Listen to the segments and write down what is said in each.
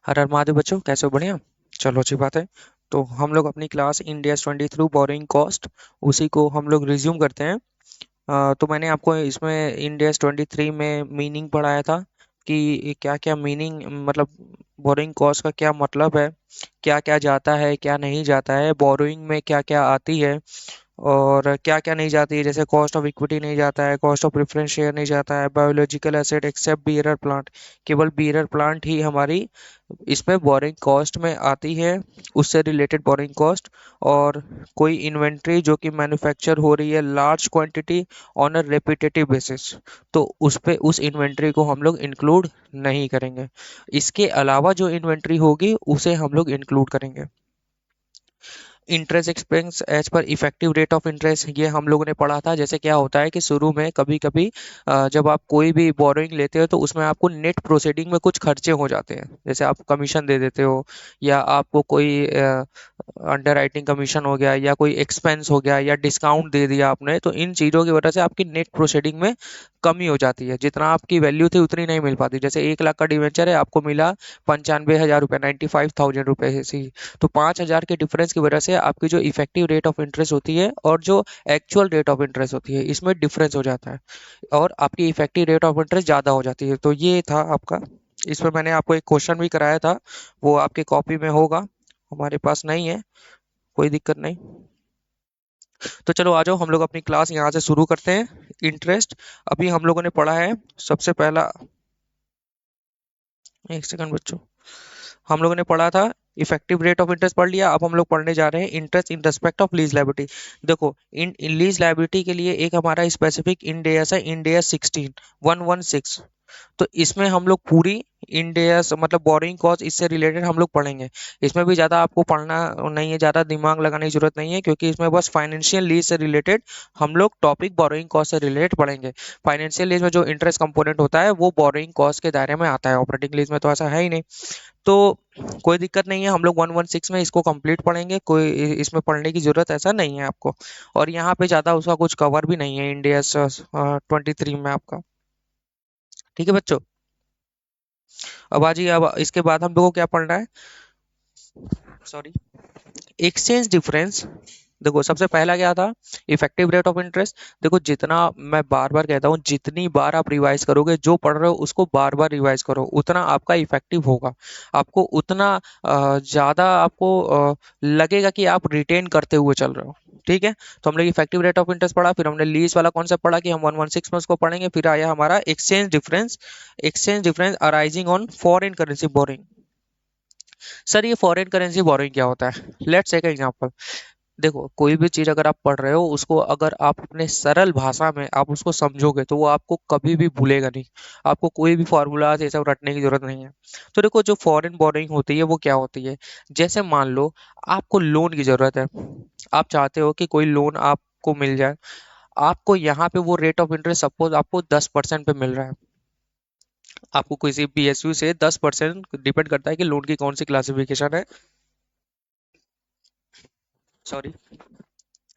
हर हर महादेव बच्चों, कैसे हो? बढ़िया। चलो, अच्छी बात है। तो हम लोग अपनी क्लास इंडिया 23 बोरोइंग कॉस्ट, उसी को हम लोग रिज्यूम करते हैं। तो मैंने आपको इसमें इंडिया 23 में मीनिंग पढ़ाया था कि क्या क्या मीनिंग, मतलब बोरोइंग कॉस्ट का क्या मतलब है, क्या क्या जाता है, क्या नहीं जाता है, बोरोइंग में क्या क्या आती है और क्या क्या नहीं जाती है। जैसे कॉस्ट ऑफ इक्विटी नहीं जाता है, कॉस्ट ऑफ प्रेफरेंस शेयर नहीं जाता है, biological asset except bearer plant, केवल बियरर प्लांट ही हमारी इसमें बोरिंग कॉस्ट में आती है, उससे रिलेटेड बोरिंग कॉस्ट। और कोई इन्वेंट्री जो कि मैन्युफैक्चर हो रही है large quantity on a repetitive basis, तो उस पे उस इन्वेंट्री को हम लोग इंक्लूड नहीं करेंगे। इसके अलावा जो इन्वेंट्री होगी उसे हम लोग इंक्लूड करेंगे। Interest expense as per effective rate of interest, ये हम लोगों ने पढ़ा था। जैसे क्या होता है कि शुरू में कभी कभी जब आप कोई भी बोरोइंग लेते हो तो उसमें आपको नेट प्रोसीडिंग में कुछ खर्चे हो जाते हैं, जैसे आप कमीशन दे देते हो या आपको कोई अंडर राइटिंग कमीशन हो गया या कोई एक्सपेंस हो गया या डिस्काउंट दे दिया आपने, तो इन चीज़ों की वजह से आपकी नेट प्रोसीडिंग में कमी हो जाती है। जितना आपकी वैल्यू थी उतनी नहीं मिल पाती। जैसे 1 लाख का डिवेंचर है, आपको मिला 95,000 रुपये, 95,000 रुपये से ही। तो 5,000 के डिफरेंस की वजह से आपकी जो इफेक्टिव रेट ऑफ इंटरेस्ट होती है और जो एक्चुअल रेट ऑफ इंटरेस्ट होती है, इसमें डिफरेंस हो जाता है और आपकी इफेक्टिव रेट ऑफ इंटरेस्ट ज़्यादा हो जाती है। तो ये था आपका। इसमें मैंने आपको एक क्वेश्चन भी कराया था, वो आपके कॉपी में होगा, हमारे पास नहीं है, कोई दिक्कत नहीं। तो चलो आ जाओ, हम लोग अपनी क्लास यहाँ से शुरू करते हैं। इंटरेस्ट अभी हम लोगों ने पढ़ा है। सबसे पहला, एक सेकंड बच्चों, हम लोगों ने पढ़ा था इफेक्टिव रेट ऑफ इंटरेस्ट पढ़ लिया। अब हम लोग पढ़ने जा रहे हैं interest in respect of lease liability. देखो, इन लीज लायबिलिटी के लिए एक हमारा स्पेसिफिक इंड एएस है, इंड एएस 16 तो इसमें हम लोग पूरी इंड एएस मतलब बोरिंग कॉस्ट इससे रिलेटेड हम लोग पढ़ेंगे। इसमें भी ज़्यादा आपको पढ़ना नहीं है, ज़्यादा दिमाग लगाने की जरूरत नहीं है, क्योंकि इसमें बस फाइनेंशियल लीज से रिलेटेड हम लोग टॉपिक बोरिंग कॉस्ट से रिलेटेड पढ़ेंगे। फाइनेंशियल लीज में जो इंटरेस्ट कंपोनेंट होता है वो बोरिंग कॉस्ट के दायरे में आता है, ऑपरेटिंग लीज में तो ऐसा है ही नहीं। तो कोई दिक्कत नहीं है, हम लोग 116 में इसको कंप्लीट पढ़ेंगे, कोई इसमें पढ़ने की जरूरत ऐसा नहीं है आपको। और यहाँ पे ज़्यादा उसका कुछ कवर भी नहीं है इंडिया 23 में आपका। ठीक है बच्चों। अब आ जाइए, अब इसके बाद हम लोगों को क्या पढ़ना है, सॉरी, एक्सचेंज डिफरेंस। देखो, सबसे पहला क्या था, इफेक्टिव रेट ऑफ इंटरेस्ट। देखो, जितना मैं बार बार कहता हूँ, जितनी बार आप रिवाइज करोगे, जो पढ़ रहे हो उसको बार बार रिवाइज करो, उतना आपका इफेक्टिव होगा। आपको उतना ज्यादा आपको लगेगा कि आप रिटेन करते हुए चल रहे हो। ठीक है। तो हमने इफेक्टिव रेट ऑफ इंटरेस्ट पढ़ा, फिर हमने लीज वाला कॉन्सेप्ट पढ़ा कि हम 116 में उसको पढ़ेंगे, फिर आया हमारा exchange difference. Exchange difference arising on foreign currency borrowing. Sir, ये फॉरेन करेंसी बोरिंग क्या होता है? Let's take example. देखो, कोई भी चीज अगर आप पढ़ रहे हो, उसको अगर आप अपने सरल भाषा में आप उसको समझोगे तो वो आपको कभी भी भूलेगा नहीं। आपको कोई भी फॉर्मूला ये सब रटने की जरूरत नहीं है। तो देखो, जो फॉरेन बोरिंग होती है वो क्या होती है। जैसे मान लो आपको लोन की जरूरत है, आप चाहते हो कि कोई लोन आपको मिल जाए। आपको यहाँ पे वो रेट ऑफ इंटरेस्ट सपोज आपको 10% पे मिल रहा है। आपको किसी पीएसयू से 10%, डिपेंड करता है कि लोन की कौन सी क्लासिफिकेशन है, सॉरी,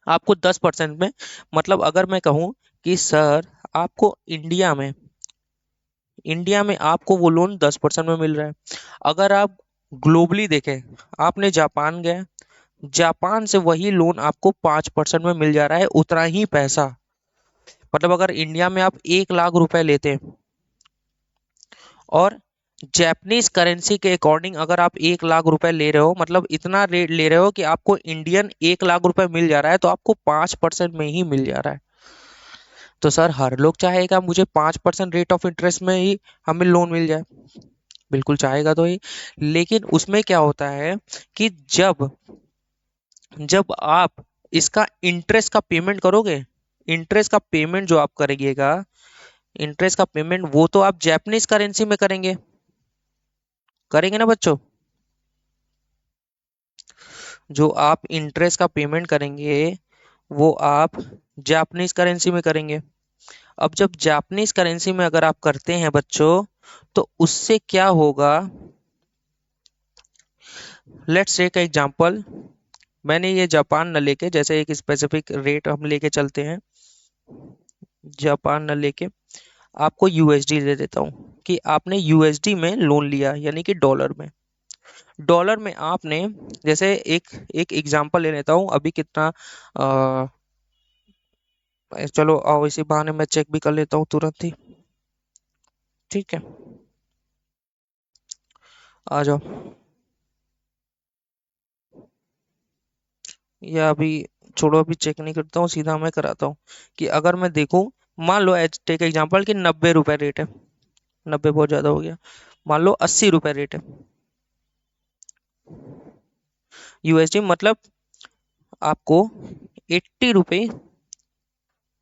आपको 10% में, मतलब अगर मैं कहूँ कि सर आपको इंडिया में आपको वो लोन 10% में मिल रहा है। अगर आप ग्लोबली देखें, आपने जापान गए, जापान से वही लोन आपको 5% में मिल जा रहा है, उतना ही पैसा। मतलब अगर इंडिया में आप 1 लाख रुपए लेते हैं और जैपनीज करेंसी के अकॉर्डिंग अगर आप 1 लाख रुपए ले रहे हो, मतलब इतना रेट ले रहे हो कि आपको इंडियन 1 लाख रुपए मिल जा रहा है, तो आपको 5% में ही मिल जा रहा है। तो सर, हर लोग चाहेगा मुझे 5% रेट ऑफ इंटरेस्ट में ही हमें लोन मिल जाए। बिल्कुल चाहेगा तो ही। लेकिन उसमें क्या होता है कि जब जब आप इसका इंटरेस्ट का पेमेंट करोगे, इंटरेस्ट का पेमेंट जो आप करेंगे, इंटरेस्ट का पेमेंट वो तो आप जैपनीज करेंसी में करेंगे, करेंगे ना बच्चों। जो आप इंटरेस्ट का पेमेंट करेंगे वो आप जापानीज करेंसी में करेंगे। अब जब जापानीज करेंसी में अगर आप करते हैं बच्चों, तो उससे क्या होगा, लेट्स टेक एग्जांपल। मैंने ये जापान न लेके, जैसे एक स्पेसिफिक रेट हम लेके चलते हैं, जापान न लेके आपको यूएसडी दे देता हूँ कि आपने यूएसडी में लोन लिया, यानी कि डॉलर में। डॉलर में आपने, जैसे एक एक एग्जांपल ले लेता हूँ अभी कितना, चलो आओ इसी बहाने मैं चेक भी कर लेता हूँ तुरंत ही। ठीक है, आ जाओ। या अभी छोड़ो, अभी चेक नहीं करता हूँ, सीधा मैं कराता हूँ कि अगर मैं देखूँ, मान लो टेक एग्जांपल कि 90 रुपए रेट है। 90 बहुत ज्यादा हो गया, मान लो 80 रुपए रेट है यूएसडी, मतलब आपको 80 रुपए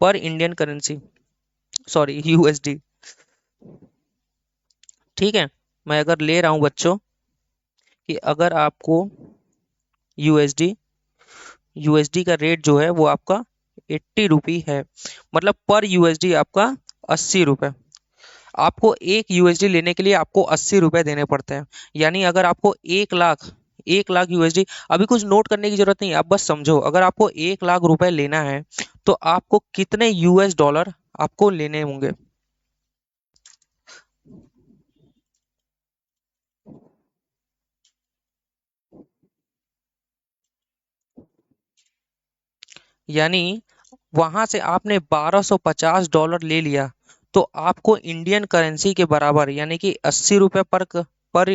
पर इंडियन करेंसी, सॉरी यूएसडी। ठीक है, मैं अगर ले रहा हूँ बच्चों कि अगर आपको यूएसडी यूएसडी का रेट जो है वो आपका 80 रुपी है, मतलब पर यूएसडी आपका 80 रुपए। आपको एक यूएसडी लेने के लिए आपको 80 रुपए देने पड़ते हैं। यानी अगर आपको 1 लाख यूएसडी, अभी कुछ नोट करने की जरूरत नहीं, आप बस समझो, अगर आपको 1 लाख रुपए लेना है तो आपको कितने यूएस डॉलर आपको लेने होंगे। यानी वहां से आपने $1250 ले लिया, तो आपको इंडियन करेंसी के बराबर, यानी कि 80 रुपए पर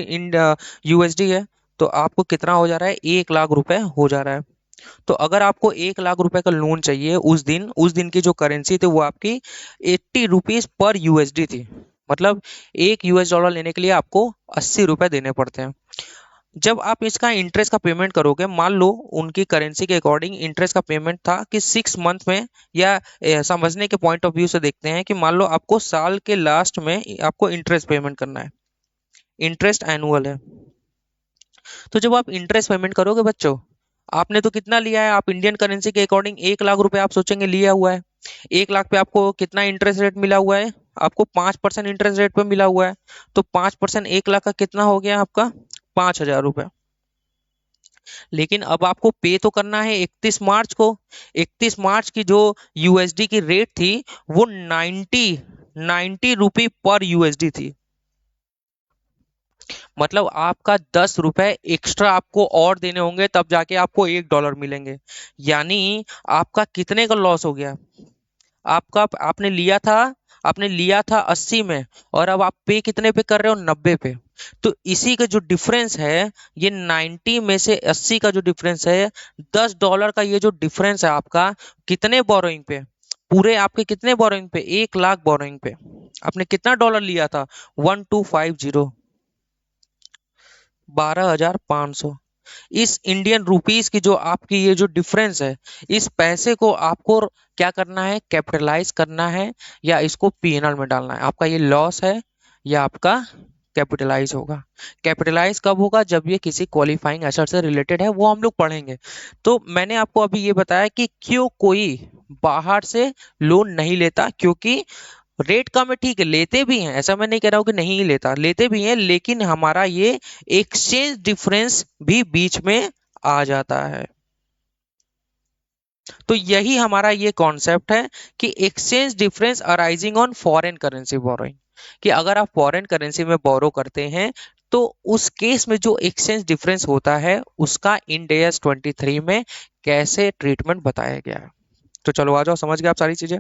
यूएसडी है, तो आपको कितना हो जा रहा है, 1 लाख रुपए हो जा रहा है। तो अगर आपको 1 लाख रुपए का लोन चाहिए, उस दिन की जो करेंसी थी वो आपकी 80 रुपीज पर यूएसडी थी, मतलब एक यूएस डॉलर लेने के लिए आपको 80 रुपए देने पड़ते हैं। जब आप इसका इंटरेस्ट का पेमेंट करोगे, मान लो उनकी करेंसी के अकॉर्डिंग इंटरेस्ट का पेमेंट था कि 6 मंथ में, या समझने के पॉइंट ऑफ व्यू से देखते हैं कि मान लो आपको साल के लास्ट में आपको इंटरेस्ट पेमेंट करना है, इंटरेस्ट एनुअल है। तो जब आप इंटरेस्ट पेमेंट करोगे बच्चों, आपने तो कितना लिया है, आप इंडियन करेंसी के अकॉर्डिंग 1 लाख रुपए आप सोचेंगे लिया हुआ है। 1 लाख पे आपको कितना इंटरेस्ट रेट मिला हुआ है, आपको 5% इंटरेस्ट रेट पे मिला हुआ है। तो 5% 1 लाख का कितना हो गया आपका, 5,000 रुपए। लेकिन अब आपको पे तो करना है 31 मार्च को। 31 मार्च की जो यूएसडी की रेट थी वो 90 रुपी पर यूएसडी थी, मतलब आपका 10 रुपए एक्स्ट्रा आपको और देने होंगे, तब जाके आपको $1 मिलेंगे। यानी आपका कितने का लॉस हो गया, आपका आपने लिया था 80 में, और अब आप पे कितने पे कर रहे हो, 90 पे। तो इसी का जो डिफरेंस है, ये 90 में से 80 का जो डिफरेंस है, $10 का ये जो डिफरेंस है आपका, कितने बोरोइंग पे, पूरे आपके कितने बोरोइंग पे, 1 लाख बोरोइंग पे आपने कितना डॉलर लिया था, 1250, 12,500। इस इंडियन रुपीस की जो आपकी ये जो डिफरेंस है, इस पैसे को आपको क्या करना है, कैपिटलाइज करना है, या इसको पीएनएल में डालना है। आपका ये लॉस है या आपका कैपिटलाइज होगा। कैपिटलाइज कब होगा, जब ये किसी क्वालिफाइंग एसेट से रिलेटेड है, वो हम लोग पढ़ेंगे। तो मैंने आपको अभी ये बताया कि क्यों कोई बाहर से लोन नहीं लेता, क्योंकि रेट कम है, ठीक है, लेते भी हैं, ऐसा मैं नहीं कह रहा हूँ कि नहीं लेता, लेते भी हैं, लेकिन हमारा ये एक्सचेंज डिफरेंस भी बीच में आ जाता है। तो यही हमारा ये कॉन्सेप्ट है कि exchange difference arising on foreign currency borrowing, कि अगर आप फॉरेन करेंसी में बोरो करते हैं तो उस केस में जो एक्सचेंज डिफरेंस होता है उसका इंड एस 23 में कैसे ट्रीटमेंट बताया गया है। तो चलो आ जाओ, समझ गए आप सारी चीजें।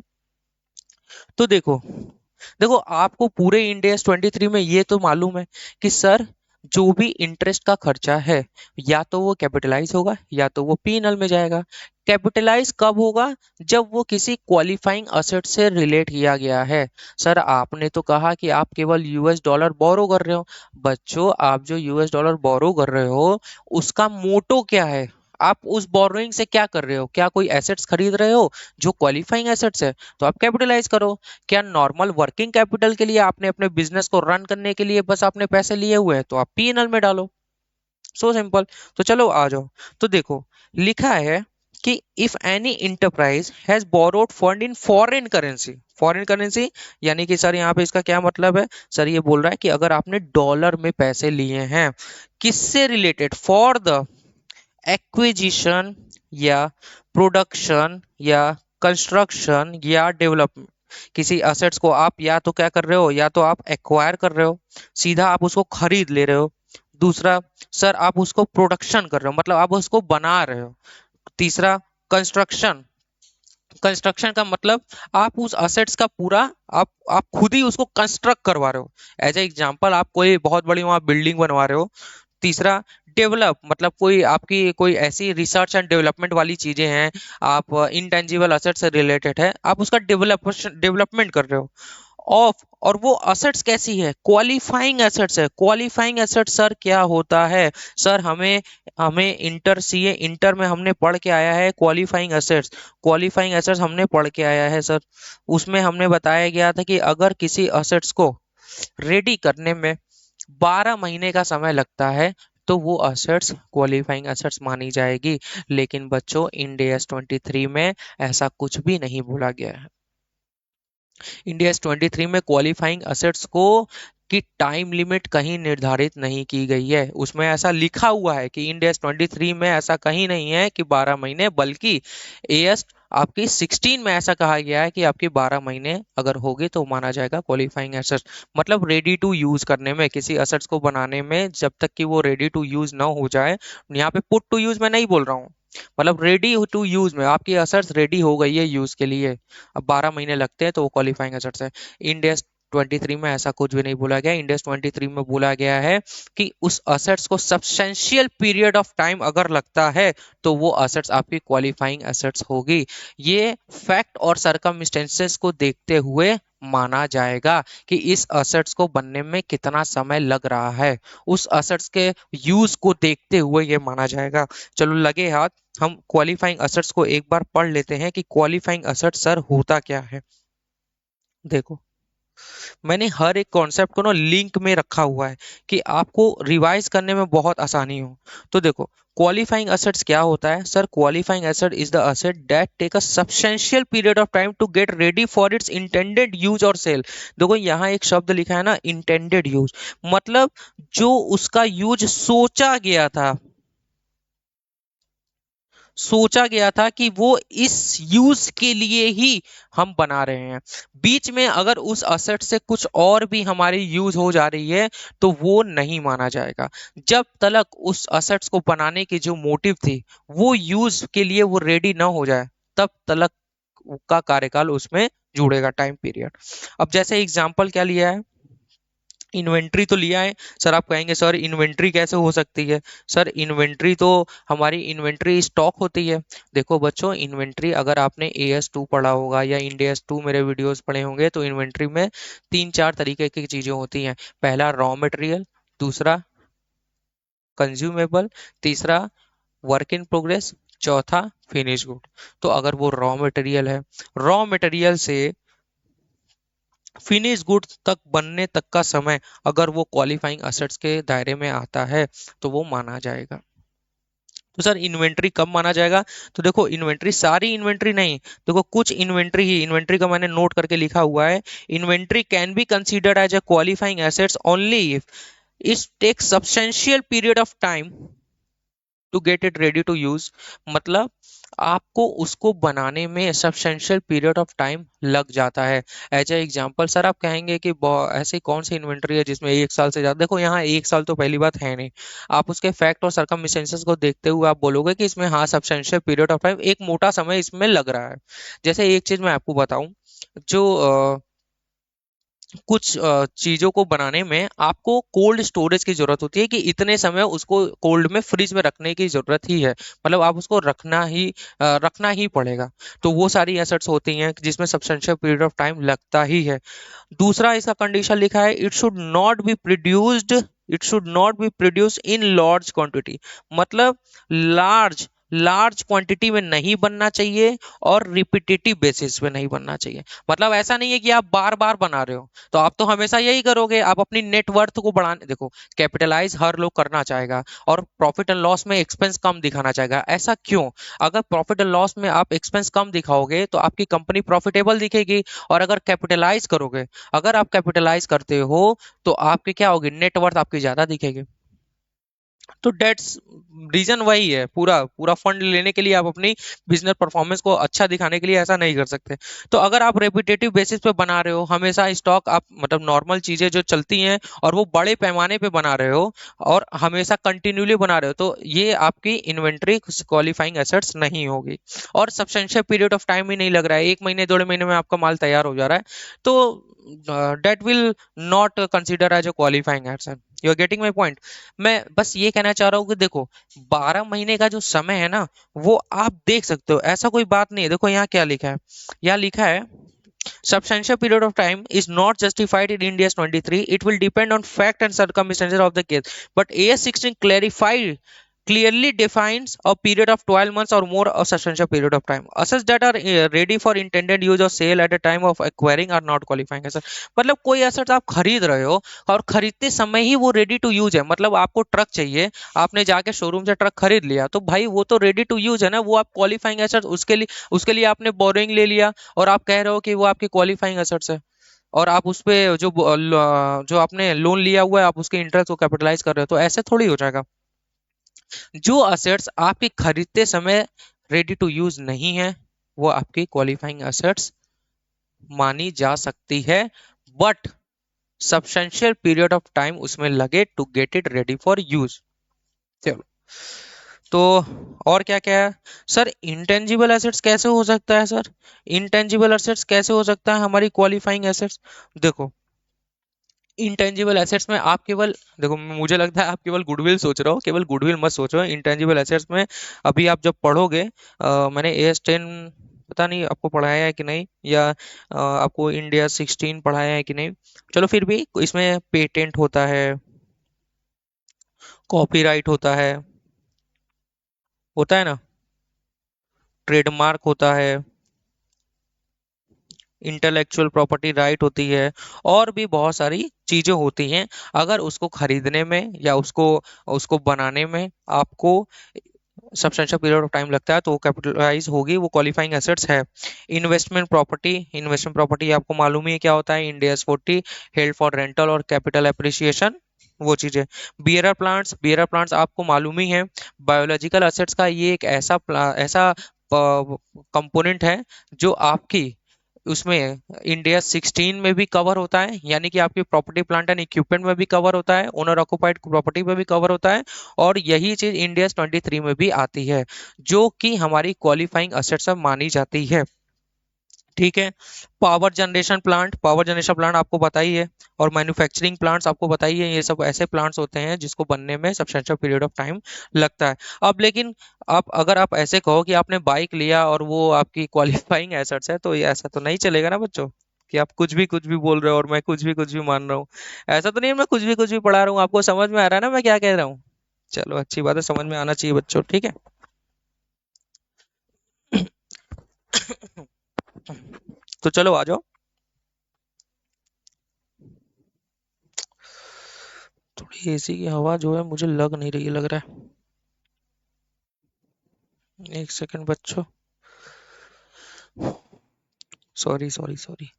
तो देखो, देखो आपको पूरे इंडेक्स 23 में ये तो मालूम है कि सर जो भी इंटरेस्ट का खर्चा है, या तो वो कैपिटलाइज होगा या तो वो पीएनएल में जाएगा। कैपिटलाइज कब होगा, जब वो किसी क्वालिफाइंग असेट से रिलेट किया गया है। सर आपने तो कहा कि आप केवल यूएस डॉलर बोरो कर रहे हो। बच्चों, आप जो यूएस डॉलर बोरो कर रहे हो उसका मोटो क्या है, आप उस बोरोइंग से क्या कर रहे हो, क्या कोई एसेट्स खरीद रहे हो जो क्वालिफाइंग एसेट्स है, तो आप कैपिटलाइज करो। क्या नॉर्मल वर्किंग कैपिटल के लिए, आपने अपने बिजनेस को रन करने के लिए बस आपने पैसे लिए हुए हैं, तो आप पीएनएल में डालो। So simple. तो चलो आ जाओ। तो देखो, लिखा है कि if any enterprise has borrowed fund in foreign currency, foreign currency यानी कि सर यहाँ पे इसका क्या मतलब है, सर ये बोल रहा है कि अगर आपने डॉलर में पैसे लिए हैं, किससे रिलेटेड, फॉर द एक्विजिशन या प्रोडक्शन या कंस्ट्रक्शन या डेवलपमेंट, किसी असेट्स को आप या तो क्या कर रहे हो, या तो आप एक्वायर कर रहे हो, सीधा आप उसको खरीद ले रहे हो, दूसरा, सर आप उसको प्रोडक्शन कर रहे हो, मतलब आप उसको बना रहे हो। तीसरा, कंस्ट्रक्शन। कंस्ट्रक्शन का मतलब आप उस असेट्स का पूरा आप खुद ही उसको कंस्ट्रक्ट करवा रहे हो। एज ए एग्जांपल, आप कोई बहुत बड़ी वहां बिल्डिंग बनवा रहे हो। तीसरा, डेवलप, मतलब कोई आपकी कोई ऐसी रिसर्च एंड डेवलपमेंट वाली चीजें हैं, आप इनटेंजिबल असेट से रिलेटेड है, आप उसका डेवलपमेंट कर रहे हो। ऑफ, और वो असेट्स कैसी है, क्वालिफाइंग एसेट्स है। क्वालिफाइंग एसेट्स सर क्या होता है? सर हमें हमें इंटर सीए इंटर में हमने पढ़ के आया है क्वालिफाइंग एसेट्स। क्वालिफाइंग एसेट्स हमने पढ़ के आया है सर। उसमें हमने बताया गया था कि अगर किसी असेट्स को रेडी करने में 12 महीने का समय लगता है तो वो असेट्स क्वालिफाइंग असेट्स मानी जाएगी। लेकिन बच्चों, इंड एस 23 में ऐसा कुछ भी नहीं बोला गया है। इंडिया 23 में क्वालिफाइंग असेट्स को की टाइम लिमिट कहीं निर्धारित नहीं की गई है। उसमें ऐसा लिखा हुआ है कि इंडिया 23 में ऐसा कहीं नहीं है कि 12 महीने, बल्कि एएस आपकी 16 में ऐसा कहा गया है कि आपकी 12 महीने अगर होगी तो माना जाएगा क्वालिफाइंग एसेट्स। मतलब रेडी टू यूज करने में, किसी असेट्स को बनाने में जब तक कि वो रेडी टू यूज ना हो जाए। यहाँ पे पुट टू यूज मैं नहीं बोल रहा हूँ, मतलब रेडी टू यूज में आपकी असेट्स रेडी हो गई है यूज के लिए, अब 12 महीने लगते हैं तो वो क्वालिफाइंग एसेट्स है। इंडेक्स 23 में ऐसा कुछ भी नहीं बोला गया। इंडेक्स 23 में बोला गया है कि उस असेट्स को सब्सटेंशियल पीरियड ऑफ टाइम अगर लगता है तो वो असेट्स आपकी क्वालिफाइंग असेट्स होगी। ये फैक्ट और सरकमस्टेंसेस को देखते हुए माना जाएगा कि इस असेट्स को बनने में कितना समय लग रहा है। उस असेट्स के यूज को देखते हुए ये माना जाएगा। चलो लगे हाथ, हम क्वालिफाइंग असेट्स को एक बार पढ़ लेते हैं कि क्वालिफाइंग असेट सर होता क्या है। देखो, मैंने हर एक कॉन्सेप्ट को ना लिंक में रखा हुआ है कि आपको रिवाइज करने में बहुत आसानी हो। तो देखो, क्वालिफाइंग असेट्स क्या होता है sir? Qualifying asset is the asset that take a substantial period of time to get ready for its intended use और सेल। देखो यहाँ एक शब्द लिखा है ना, इंटेंडेड यूज, मतलब जो उसका यूज सोचा गया था, सोचा गया था कि वो इस यूज के लिए ही हम बना रहे हैं। बीच में अगर उस असेट से कुछ और भी हमारी यूज हो जा रही है तो वो नहीं माना जाएगा। जब तक उस असेट्स को बनाने की जो मोटिव थी वो यूज के लिए वो रेडी ना हो जाए, तब तक का कार्यकाल उसमें जुड़ेगा, टाइम पीरियड। अब जैसे एग्जांपल क्या लिया है, इन्वेंट्री तो लिया है। सर आप कहेंगे सर इन्वेंट्री कैसे हो सकती है? सर इन्वेंट्री तो हमारी इन्वेंट्री स्टॉक होती है। देखो बच्चों, इन्वेंट्री अगर आपने AS2 पढ़ा होगा या इंडेस 2 मेरे वीडियोस पढ़े होंगे तो इन्वेंट्री में तीन चार तरीके की चीजें होती हैं। पहला रॉ मटेरियल, दूसरा कंज्यूमेबल, तीसरा वर्क इन प्रोग्रेस, चौथा फिनिश गुड। तो अगर वो रॉ मटेरियल है, रॉ मटेरियल से फिनिश गुड्स तक बनने तक का समय अगर वो क्वालिफाइंग असेट्स के दायरे में आता है तो वो माना जाएगा। तो सर इन्वेंट्री कब माना जाएगा? तो देखो, इन्वेंट्री सारी इन्वेंट्री नहीं, देखो कुछ इन्वेंट्री ही, इन्वेंट्री का मैंने नोट करके लिखा हुआ है। Inventory can be considered as a qualifying assets only if it takes substantial period of time to get it ready to use. मतलब आपको उसको बनाने में सब्सटेंशियल पीरियड ऑफ टाइम लग जाता है। एज ए एग्जांपल, सर आप कहेंगे कि ऐसी कौन सी इन्वेंट्री है जिसमें 1 साल से ज्यादा? देखो यहाँ 1 साल तो पहली बात है नहीं। आप उसके फैक्ट और सरकमस्टेंसेस को देखते हुए आप बोलोगे कि इसमें हाँ सब्सटेंशियल पीरियड ऑफ टाइम, एक मोटा समय इसमें लग रहा है। जैसे एक चीज मैं आपको बताऊं, जो कुछ चीजों को बनाने में आपको कोल्ड स्टोरेज की जरूरत होती है कि इतने समय उसको कोल्ड में फ्रिज में रखने की जरूरत ही है, मतलब आप उसको रखना ही पड़ेगा। तो वो सारी एसेट्स होती हैं जिसमें सब्सटेंशियल पीरियड ऑफ टाइम लगता ही है। दूसरा इसका कंडीशन लिखा है, it should not be produced in large quantity. मतलब लार्ज लार्ज क्वांटिटी में नहीं बनना चाहिए और रिपीटेटिव बेसिस पे नहीं बनना चाहिए। मतलब ऐसा नहीं है कि आप बार बार बना रहे हो तो आप तो हमेशा यही करोगे, आप अपनी नेटवर्थ को बढ़ाने, देखो कैपिटलाइज हर लोग करना चाहेगा और प्रॉफिट एंड लॉस में एक्सपेंस कम दिखाना चाहेगा। ऐसा क्यों? अगर प्रॉफिट एंड लॉस में आप एक्सपेंस कम दिखाओगे तो आपकी कंपनी प्रॉफिटेबल दिखेगी। और अगर कैपिटलाइज करोगे, अगर आप कैपिटलाइज करते हो तो आपकी क्या होगी, नेटवर्थ आपकी ज्यादा दिखेगी। तो डेट्स रीजन वही है, पूरा पूरा फंड लेने के लिए आप अपनी बिजनेस परफॉर्मेंस को अच्छा दिखाने के लिए ऐसा नहीं कर सकते। तो अगर आप रेपिटेटिव बेसिस पे बना रहे हो हमेशा स्टॉक, आप मतलब नॉर्मल चीजें जो चलती हैं और वो बड़े पैमाने पे बना रहे हो और हमेशा कंटिन्यूली बना रहे हो, तो ये आपकी इन्वेंट्री क्वालिफाइंग एसेट्स नहीं होगी। और सब्सटेंशियल पीरियड ऑफ टाइम ही नहीं लग रहा है, 1 महीने 2 महीने में आपका माल तैयार हो जा रहा है, तो that will not consider as a qualifying asset. You are getting my point. मैं बस ये कहना चाह रहा हूँ कि देखो 12 महीने का जो समय है ना, वो आप देख सकते हो, ऐसा कोई बात नहीं है। देखो यहाँ क्या लिखा है, यहाँ लिखा है substantial period of time is not justified in India's 23. It will depend on fact and circumstances of the case. But AS16 clarified clearly defines a period of 12 months or more a substantial period of time. Assets that are ready for intended use or sale at the time of acquiring are not qualifying asset. मतलब कोई asset आप खरीद रहे हो और खरीदते समय ही वो रेडी टू यूज है, मतलब आपको ट्रक चाहिए, आपने जाके शोरूम से ट्रक खरीद लिया, तो भाई वो तो रेडी टू यूज है ना, वो आप क्वालिफाइंग एसेट, उसके लिए आपने बोरोइंग ले लिया और आप कह रहे हो कि वो आपके क्वालिफाइंग एसेट्स है, और आप उस पे जो आपने लोन लिया हुआ है आप उसके इंटरेस्ट को कैपिटलाइज कर रहे हो, तो ऐसे थोड़ी हो जाएगा। जो असेट्स आपके खरीदते समय रेडी टू यूज नहीं है वो आपकी क्वालिफाइंग असेट्स मानी जा सकती है, but substantial period of time उसमें लगे to get it ready for use. चलो, तो और क्या क्या है सर, इंटेंजिबल एसेट्स कैसे हो सकता है सर, इंटेंजिबल एसेट्स कैसे हो सकता है हमारी क्वालिफाइंग एसेट्स। देखो इंटेंजिबल एसेट्स में आप केवल, देखो मुझे लगता है आप केवल गुडविल सोच रहे हो, केवल गुडविल मत सोचो इंटेंजिबल एसेट्स में। अभी आप जब पढ़ोगे, मैंने AS10 पता नहीं आपको पढ़ाया है कि नहीं, या आपको इंडिया 16 पढ़ाया है कि नहीं, चलो फिर भी इसमें पेटेंट होता है, कॉपीराइट होता है ना, ट्रेडमार्क होता है, इंटेलेक्चुअल प्रॉपर्टी राइट होती है, और भी बहुत सारी चीजें होती हैं। अगर उसको खरीदने में या उसको उसको बनाने में आपको सब्सटेंशियल पीरियड ऑफ टाइम लगता है तो वो कैपिटलाइज होगी, वो क्वालिफाइंग एसेट्स है। इन्वेस्टमेंट प्रॉपर्टी आपको मालूम ही है क्या होता है, इंडिया 40 हेल्ड फॉर रेंटल और कैपिटल एप्रिसिएशन, वो चीजें। बियरर प्लांट्स आपको मालूम ही है, बायोलॉजिकल एसेट्स का ये एक ऐसा कंपोनेंट है जो आपकी उसमें इंडिया 16 में भी कवर होता है, यानी कि आपकी प्रॉपर्टी प्लांट एंड इक्विपमेंट में भी कवर होता है, ओनर ऑक्युपाइड प्रॉपर्टी में भी कवर होता है, और यही चीज इंडिया 23 में भी आती है, जो कि हमारी क्वालिफाइंग असेट्स में मानी जाती है। ठीक है। पावर जनरेशन प्लांट आपको पता ही है, और मैन्युफैक्चरिंग प्लांट्स आपको पता ही है, ये सब ऐसे प्लांट्स होते हैं जिसको बनने में सब्सटेंशियल पीरियड ऑफ टाइम लगता है। अब लेकिन आप अगर आप ऐसे कहो कि आपने बाइक लिया और वो आपकी क्वालिफाइंग एसेट्स है, तो ये ऐसा तो नहीं चलेगा ना बच्चों, कि आप कुछ भी बोल रहे हो और मैं कुछ भी मान रहा हूँ। ऐसा तो नहीं है मैं कुछ भी पढ़ा रहा हूँ, आपको समझ में आ रहा है ना मैं क्या कह रहा हूँ। चलो अच्छी बात है, समझ में आना चाहिए बच्चों, ठीक है। तो चलो आ जाओ, थोड़ी एसी की हवा जो है मुझे लग नहीं रही है, लग रहा है। एक सेकंड बच्चों, सॉरी सॉरी सॉरी।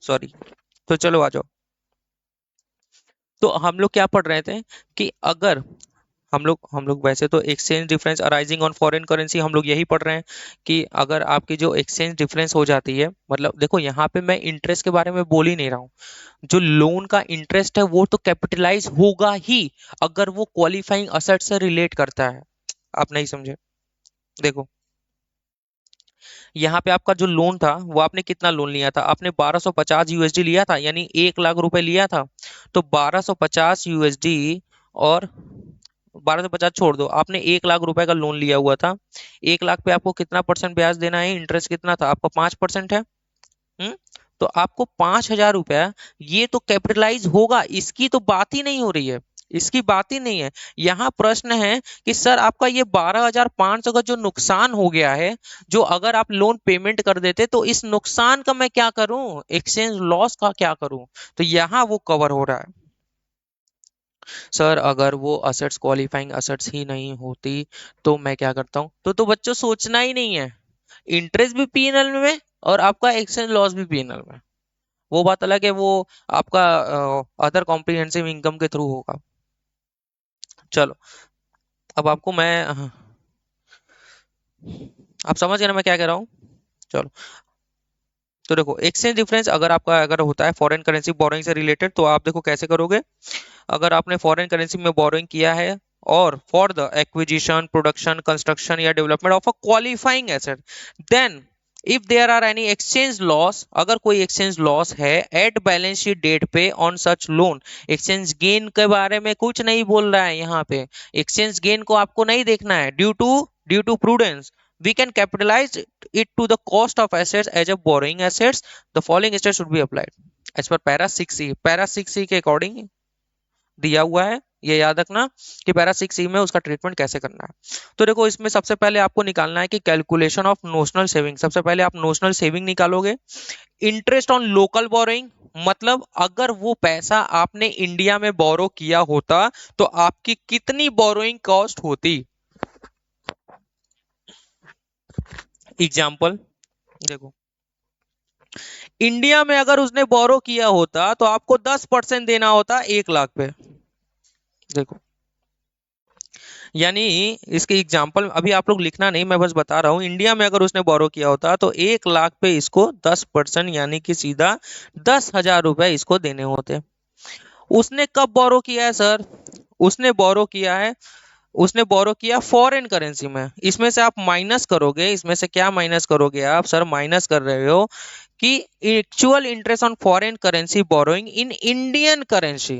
सॉरी। तो चलो आ जाओ। तो हम लोग क्या पढ़ रहे थे कि अगर हम लोग वैसे तो exchange difference arising on foreign currency हम लोग यही पढ़ रहे हैं, कि अगर आपकी जो एक्सचेंज डिफरेंस हो जाती है, मतलब देखो यहाँ पे मैं इंटरेस्ट के बारे में बोल ही नहीं रहा हूँ, जो लोन का इंटरेस्ट है वो तो कैपिटलाइज होगा ही अगर वो क्वालिफाइंग असेट से रिलेट करता है। आप नहीं समझे, देखो यहाँ पे आपका जो लोन था वो आपने कितना लोन लिया था, आपने 1250 USD लिया था, यानी 1 लाख रुपए लिया था। तो 1250 USD और 1250 छोड़ दो, आपने 1 लाख रुपए का लोन लिया हुआ था। 1 लाख पे आपको कितना परसेंट ब्याज देना है, इंटरेस्ट कितना था आपका, 5% है। हम्म। तो आपको 5,000 रुपया ये तो कैपिटलाइज होगा, इसकी तो बात ही नहीं हो रही है। इसकी बात ही नहीं है। यहाँ प्रश्न है कि सर आपका ये 12,500 का जो नुकसान हो गया है, जो अगर आप लोन पेमेंट कर देते तो इस नुकसान का मैं क्या करूं, एक्सचेंज लॉस का क्या करूं। तो यहाँ वो कवर हो रहा है। सर अगर वो असेट्स क्वालिफाइंग असेट्स ही नहीं होती तो मैं क्या करता हूँ, तो बच्चों सोचना ही नहीं है। इंटरेस्ट भी पीएनएल में और आपका एक्सचेंज लॉस भी पीएनएल में। वो बात अलग है, वो आपका अदर कॉम्प्रिहेंसिव इनकम के थ्रू होगा। चलो, अब आपको मैं आप समझ गए ना मैं क्या कह रहा हूँ। चलो, तो देखो एक्सचेंज डिफरेंस अगर आपका अगर होता है फॉरेन करेंसी बोरोइंग से रिलेटेड, तो आप देखो कैसे करोगे। अगर आपने फॉरेन करेंसी में बोरोइंग किया है और for the acquisition production construction या development of a qualifying asset, then if there are any exchange loss, अगर कोई एक्सचेंज लॉस है एट बैलेंस शीट डेट पे on such loan, exchange gain के बारे में कुछ नहीं बोल रहा है यहाँ पे। एक्सचेंज गेन को आपको नहीं देखना है। Due to prudence we can capitalize it to the cost of assets as a borrowing assets, the following steps should be applied as per para 6c। para 6c के अकॉर्डिंग दिया हुआ है, ये याद रखना कि पैरा 6 ई में उसका ट्रीटमेंट कैसे करना है। तो देखो इसमें सबसे पहले आपको निकालना है कि कैलकुलेशन ऑफ नोशनल सेविंग। सबसे पहले आप नोशनल सेविंग निकालोगे। इंटरेस्ट ऑन लोकल बोरोइंग, मतलब अगर वो पैसा आपने इंडिया में बोरो किया होता तो आपकी कितनी बोरोइंग कॉस्ट होती। एग्जाम्पल देखो, इंडिया में अगर उसने बोरो किया होता तो आपको 10% देना होता 1 लाख पे। देखो, यानी इसके एग्जाम्पल अभी आप लोग लिखना नहीं, मैं बस बता रहा हूं। इंडिया में अगर उसने बोरो किया होता तो 1 लाख पे इसको 10% यानी कि सीधा 10,000 रुपए इसको देने होते। उसने कब बोरो किया है सर, उसने बोरो किया है, उसने बोरो किया फॉरेन करेंसी में। इसमें से आप माइनस करोगे, इसमें से क्या माइनस करोगे आप सर, माइनस कर रहे हो कि actual interest on foreign currency borrowing in Indian currency,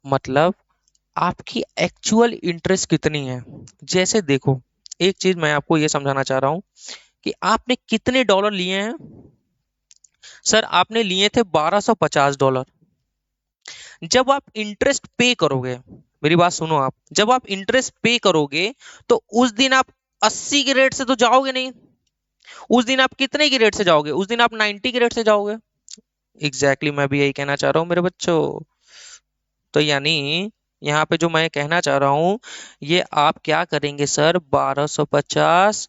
मतलब आपकी एक्चुअल इंटरेस्ट कितनी है। जैसे देखो, एक चीज मैं आपको ये समझाना चाह रहा हूं कि आपने कितने डॉलर लिए हैं। सर आपने लिए थे $1250। जब आप इंटरेस्ट पे करोगे, मेरी बात सुनो आप, जब आप इंटरेस्ट पे करोगे तो उस दिन आप 80 के रेट से तो जाओगे नहीं। उस दिन आप कितने की रेट से जाओगे, उस दिन आप 90 की रेट से जाओगे। एग्जैक्टली मैं भी यही कहना चाह रहा हूँ मेरे बच्चों। तो यानी यहाँ पे जो मैं कहना चाह रहा हूँ, ये आप क्या करेंगे sir, 1250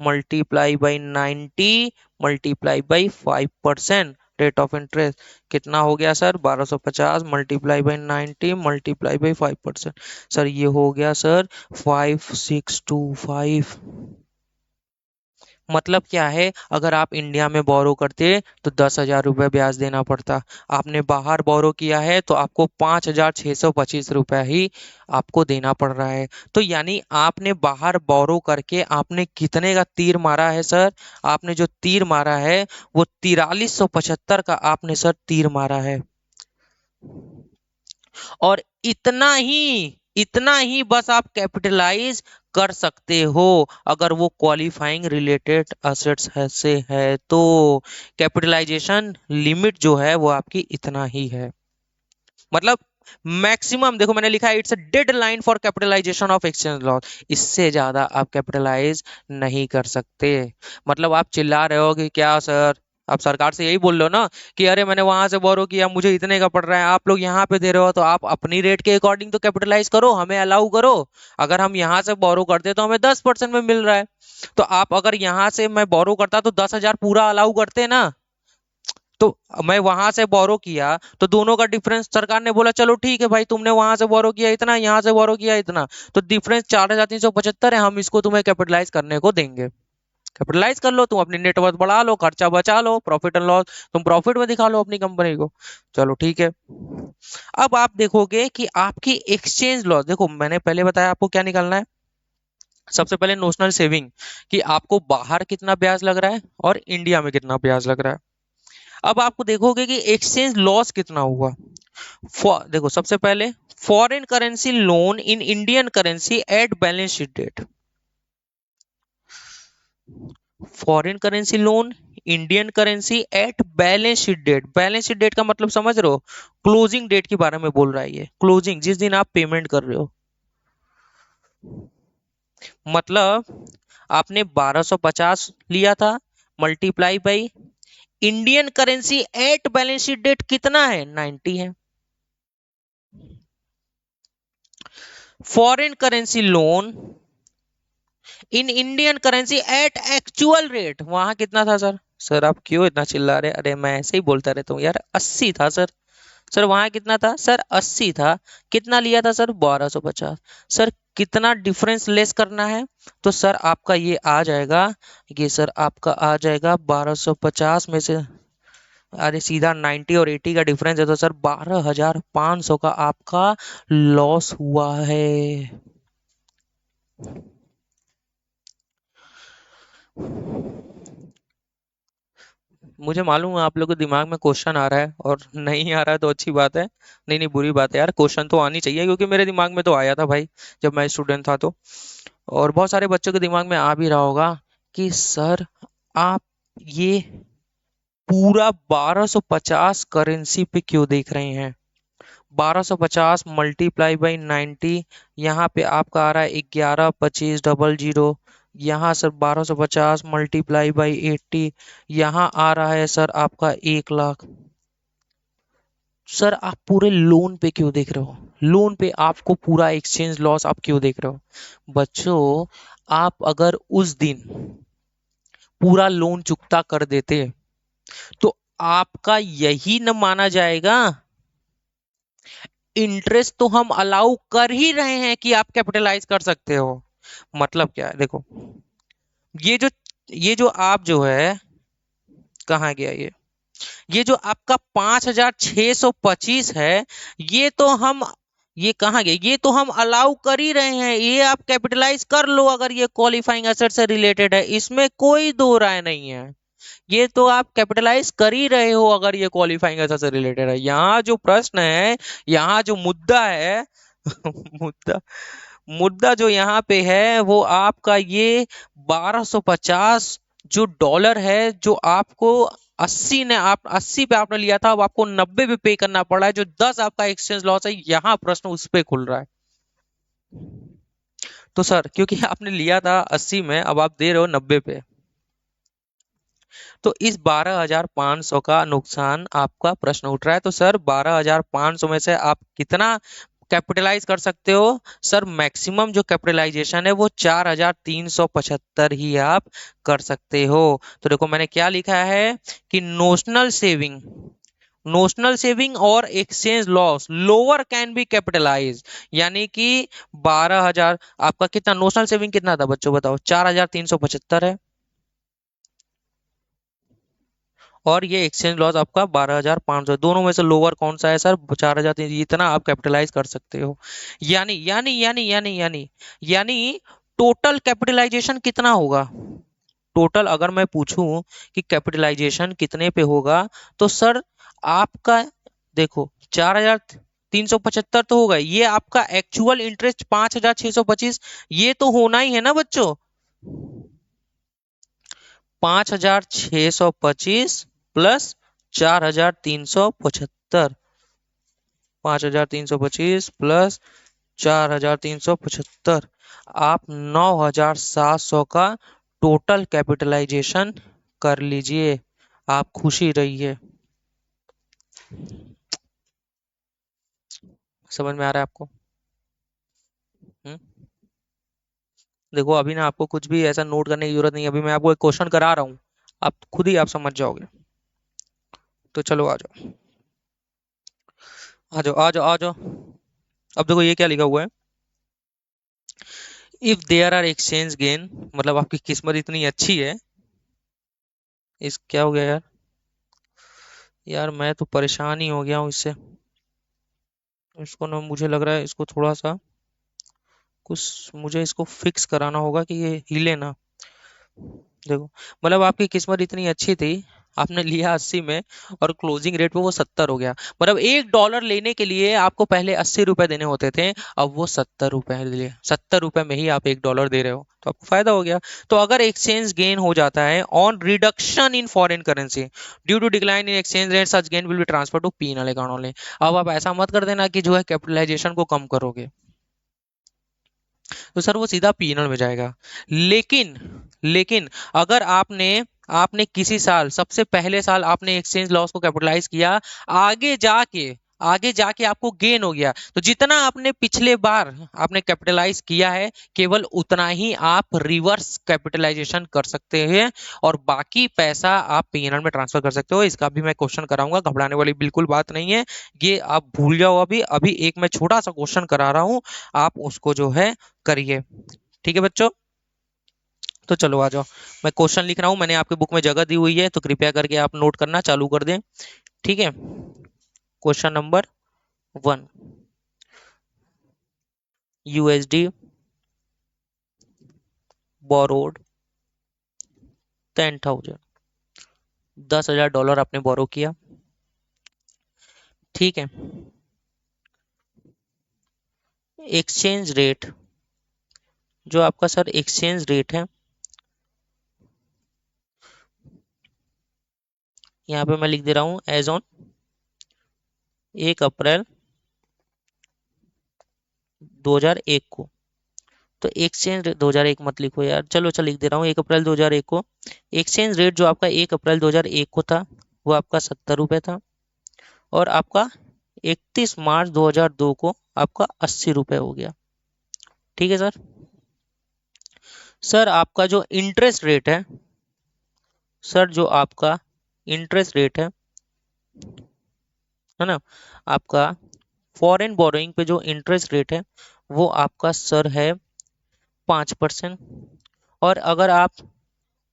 multiply by 90 multiply by 5% rate of interest. कितना हो गया sir, 1250 multiply by 90 multiply by 5%। Sir ये हो गया सर 5625। मतलब क्या है, अगर आप इंडिया में बोरो करते तो 10,000 रुपये ब्याज देना पड़ता। आपने बाहर बोरो किया है तो आपको 5,625 रुपये ही आपको देना पड़ रहा है। तो यानी आपने बाहर बोरो करके आपने कितने का तीर मारा है सर, आपने जो तीर मारा है वो 4375 का आपने सर तीर मारा है। और इतना ही बस आप कैपिटलाइज कर सकते हो अगर वो क्वालिफाइंग रिलेटेड असेट्स से है तो। कैपिटलाइजेशन लिमिट जो है वो आपकी इतना ही है। मतलब मैक्सिमम देखो मैंने लिखा है it's a deadline for capitalization of exchange loss, इससे ज्यादा आप कैपिटलाइज नहीं कर सकते। मतलब आप चिल्ला रहे हो कि क्या सर, आप सरकार से यही बोल रहे हो ना कि अरे मैंने वहां से बोरो किया मुझे इतने का पड़ रहा है, आप लोग यहाँ पे दे रहे हो तो आप अपनी रेट के अकॉर्डिंग तो कैपिटलाइज करो, हमें अलाउ करो। अगर हम यहाँ से बोरो करते तो हमें 10% में मिल रहा है, तो आप अगर यहाँ से मैं बोरो करता तो 10,000 पूरा अलाउ करते ना। तो मैं वहां से बोरो किया तो दोनों का डिफरेंस सरकार ने बोला चलो ठीक है भाई, तुमने वहां से बोरो किया इतना, यहाँ से बोरो किया इतना, तो डिफरेंस 4,375 है, हम इसको तुम्हें कैपिटलाइज करने को देंगे। कैपिटलाइज कर लो, तुम अपनी नेटवर्थ बढ़ा लो, खर्चा बचा लो, प्रॉफिट एंड लॉस तुम प्रॉफिट में दिखा लो अपनी कंपनी को। चलो ठीक है। अब आप देखोगे कि आपकी एक्सचेंज लॉस, देखो मैंने पहले बताया आपको क्या निकालना है। सबसे पहले नोशनल सेविंग, कि आपको बाहर कितना ब्याज लग रहा है और इंडिया में कितना ब्याज लग रहा है। अब आपको देखोगे कि एक्सचेंज लॉस कितना हुआ। देखो सबसे पहले foreign currency loan in Indian currency at balance sheet date, foreign currency loan Indian currency at balance sheet date. Balance sheet date का मतलब समझ रहे हो? क्लोजिंग डेट के बारे में बोल रहा है ये, क्लोजिंग जिस दिन आप पेमेंट कर रहे हो। मतलब आपने 1250 लिया था, multiply by Indian currency at balance sheet date कितना है, 90 है। Foreign currency loan in Indian currency at actual rate, वहां कितना था सर? सर आप क्यों इतना चिल्ला रहे? अरे मैं ऐसे ही बोलता रहता हूँ यार, 80 था सर। सर वहां कितना था सर? 80 था। कितना लिया था सर? 1250। सर कितना डिफरेंस लेस करना है? तो सर आपका ये आ जाएगा, ये सर आपका आ जाएगा 1250 में से, अरे सीधा 90 और 80 का डिफरेंस है, तो सर 12,500 का आपका लॉस हुआ है। मुझे मालूम है आप लोगों के दिमाग में क्वेश्चन आ रहा है, और नहीं आ रहा है तो अच्छी बात है। नहीं नहीं, बुरी बात है यार, क्वेश्चन तो आनी चाहिए, क्योंकि मेरे दिमाग में तो आया था भाई, जब मैं स्टूडेंट था तो। और बहुत सारे बच्चों के दिमाग में आ भी रहा होगा कि सर आप ये पूरा 1250 करेंसी पे क्यों देख रहे हैं? 1250 मल्टीप्लाई बाई 90, यहाँ पे आपका आ रहा है 11,25,00। यहाँ सर 1250 मल्टीप्लाई बाई 80, यहाँ आ रहा है सर आपका 1 लाख। सर आप पूरे लोन पे क्यों देख रहे हो? लोन पे आपको पूरा एक्सचेंज लॉस आप क्यों देख रहे हो? बच्चों, आप अगर उस दिन पूरा लोन चुकता कर देते तो आपका यही न माना जाएगा। इंटरेस्ट तो हम अलाउ कर ही रहे हैं कि आप कैपिटलाइज कर सकते हो। मतलब क्या है देखो, ये जो ये जो आप जो है, कहाँ गया ये जो आपका 5,625 है, ये तो हम, ये कहाँ गया, ये तो हम अलाउ कर ही रहे हैं, ये आप कैपिटलाइज कर लो अगर ये क्वालिफाइंग एसेट से रिलेटेड है, इसमें कोई दो राय नहीं है। ये तो आप कैपिटलाइज कर ही रहे हो अगर ये क्वालिफाइंग एसेट से रिलेटेड है। यहाँ जो प्रश्न है, यहाँ जो मुद्दा है मुद्दा मुद्दा जो यहाँ पे है वो आपका ये 1250 जो डॉलर है, जो आपको 80 ने, आप 80 पे आपने लिया था, अब आपको 90 पे पे करना पड़ा है, जो 10 आपका एक्सचेंज लॉस है, यहाँ प्रश्न उस पे खुल रहा है। तो सर क्योंकि आपने लिया था 80 में, अब आप दे रहे हो 90 पे, तो इस 12,500 का नुकसान आपका प्रश्न उठ रहा है। तो सर 12,500 में से आप कितना कैपिटलाइज कर सकते हो? सर मैक्सिमम जो कैपिटलाइजेशन है वो 4,375 ही आप कर सकते हो। तो देखो मैंने क्या लिखा है कि नोशनल सेविंग और exchange loss lower can be capitalize, यानी कि 12,000, आपका कितना नोशनल सेविंग कितना था बच्चों बताओ? 4,375 है, और ये एक्सचेंज लॉस आपका 12,500, दोनों में से लोअर कौन सा है सर? 4,000, इतना आप कैपिटलाइज कर सकते हो। यानी यानी यानी यानी यानी यानी टोटल कैपिटलाइजेशन कितना होगा? टोटल अगर मैं पूछूं कि कैपिटलाइजेशन कितने पे होगा, तो सर आपका देखो 4,375 तो होगा, ये आपका एक्चुअल इंटरेस्ट 5,625, ये तो होना ही है ना बच्चों? 5,625 प्लस 4,375, 5,325 प्लस 4,375, आप 9,700 का टोटल कैपिटलाइजेशन कर लीजिए। आप खुशी रहिए। समझ में आ रहा है आपको? हम्म? देखो अभी ना आपको कुछ भी ऐसा नोट करने की जरूरत नहीं है, अभी मैं आपको एक क्वेश्चन करा रहा हूँ, आप खुद ही आप समझ जाओगे। तो चलो आ जाओ, आ जाओ, आ जाओ, आ जाओ। अब देखो ये क्या लिखा हुआ है, if there are exchange gain, मतलब आपकी किस्मत इतनी अच्छी है। इस क्या हो गया यार? यार मैं तो परेशान ही हो गया हूँ इससे। इसको ना मुझे लग रहा है इसको थोड़ा सा कुछ, मुझे इसको फिक्स कराना होगा कि ये हिले ना। देखो मतलब आपकी किस्मत इतनी अच्छी थी, आपने लिया 80 में और क्लोजिंग रेट पे वो 70 हो गया। मतलब $1 लेने के लिए आपको पहले 80 रुपए देने होते थे, अब वो 70 रुपए लिए, 70 रुपए में ही आप $1 दे रहे हो, तो आपको फायदा हो गया। तो अगर एक्सचेंज गेन हो जाता है on reduction in foreign currency due to decline in exchange rate, such gain will be transfer to P and L account only. अब आप ऐसा मत कर देना कि जो है कैपिटलाइजेशन को कम करोगे, तो सर वो सीधा पीनल में जाएगा। लेकिन लेकिन अगर आपने आपने किसी साल, सबसे पहले साल आपने एक्सचेंज लॉस को कैपिटलाइज किया, आगे जाके आगे जाके आपको गेन हो गया, तो जितना आपने पिछले बार आपने कैपिटलाइज किया है, केवल उतना ही आप रिवर्स कैपिटलाइजेशन कर सकते हैं, और बाकी पैसा आप पीएनएल में ट्रांसफर कर सकते हो। इसका भी मैं क्वेश्चन कराऊंगा, घबराने वाली बिल्कुल बात नहीं है, ये आप भूल जाओ। अभी अभी एक मैं छोटा सा क्वेश्चन करा रहा हूं, आप उसको जो है करिए। ठीक है बच्चों, तो चलो आ जाओ, मैं क्वेश्चन लिख रहा हूँ, मैंने आपके बुक में जगह दी हुई है, तो कृपया करके आप नोट करना चालू कर दें। ठीक है, क्वेश्चन नंबर 1, यूएसडी बोरोड 10,000, $10,000 आपने बोरो किया। ठीक है, एक्सचेंज रेट, जो आपका सर एक्सचेंज रेट है, यहाँ पे मैं लिख दे रहा हूँ एज ऑन 1 अप्रैल 2001 को। तो एक्सचेंज रेट 2001 मत लिखो यार, चलो चल लिख दे रहा हूँ 1 अप्रैल 2001 को। एक्सचेंज रेट जो आपका 1 अप्रैल 2001 को था, वो आपका 70 रुपये था, और आपका 31 मार्च 2002 को आपका 80 रुपये हो गया। ठीक है सर। सर आपका जो इंटरेस्ट रेट है, सर जो आपका इंटरेस्ट रेट है ना, आपका फॉरेन बोरोइंग पे जो इंटरेस्ट रेट है, वो आपका सर है 5%। और अगर आप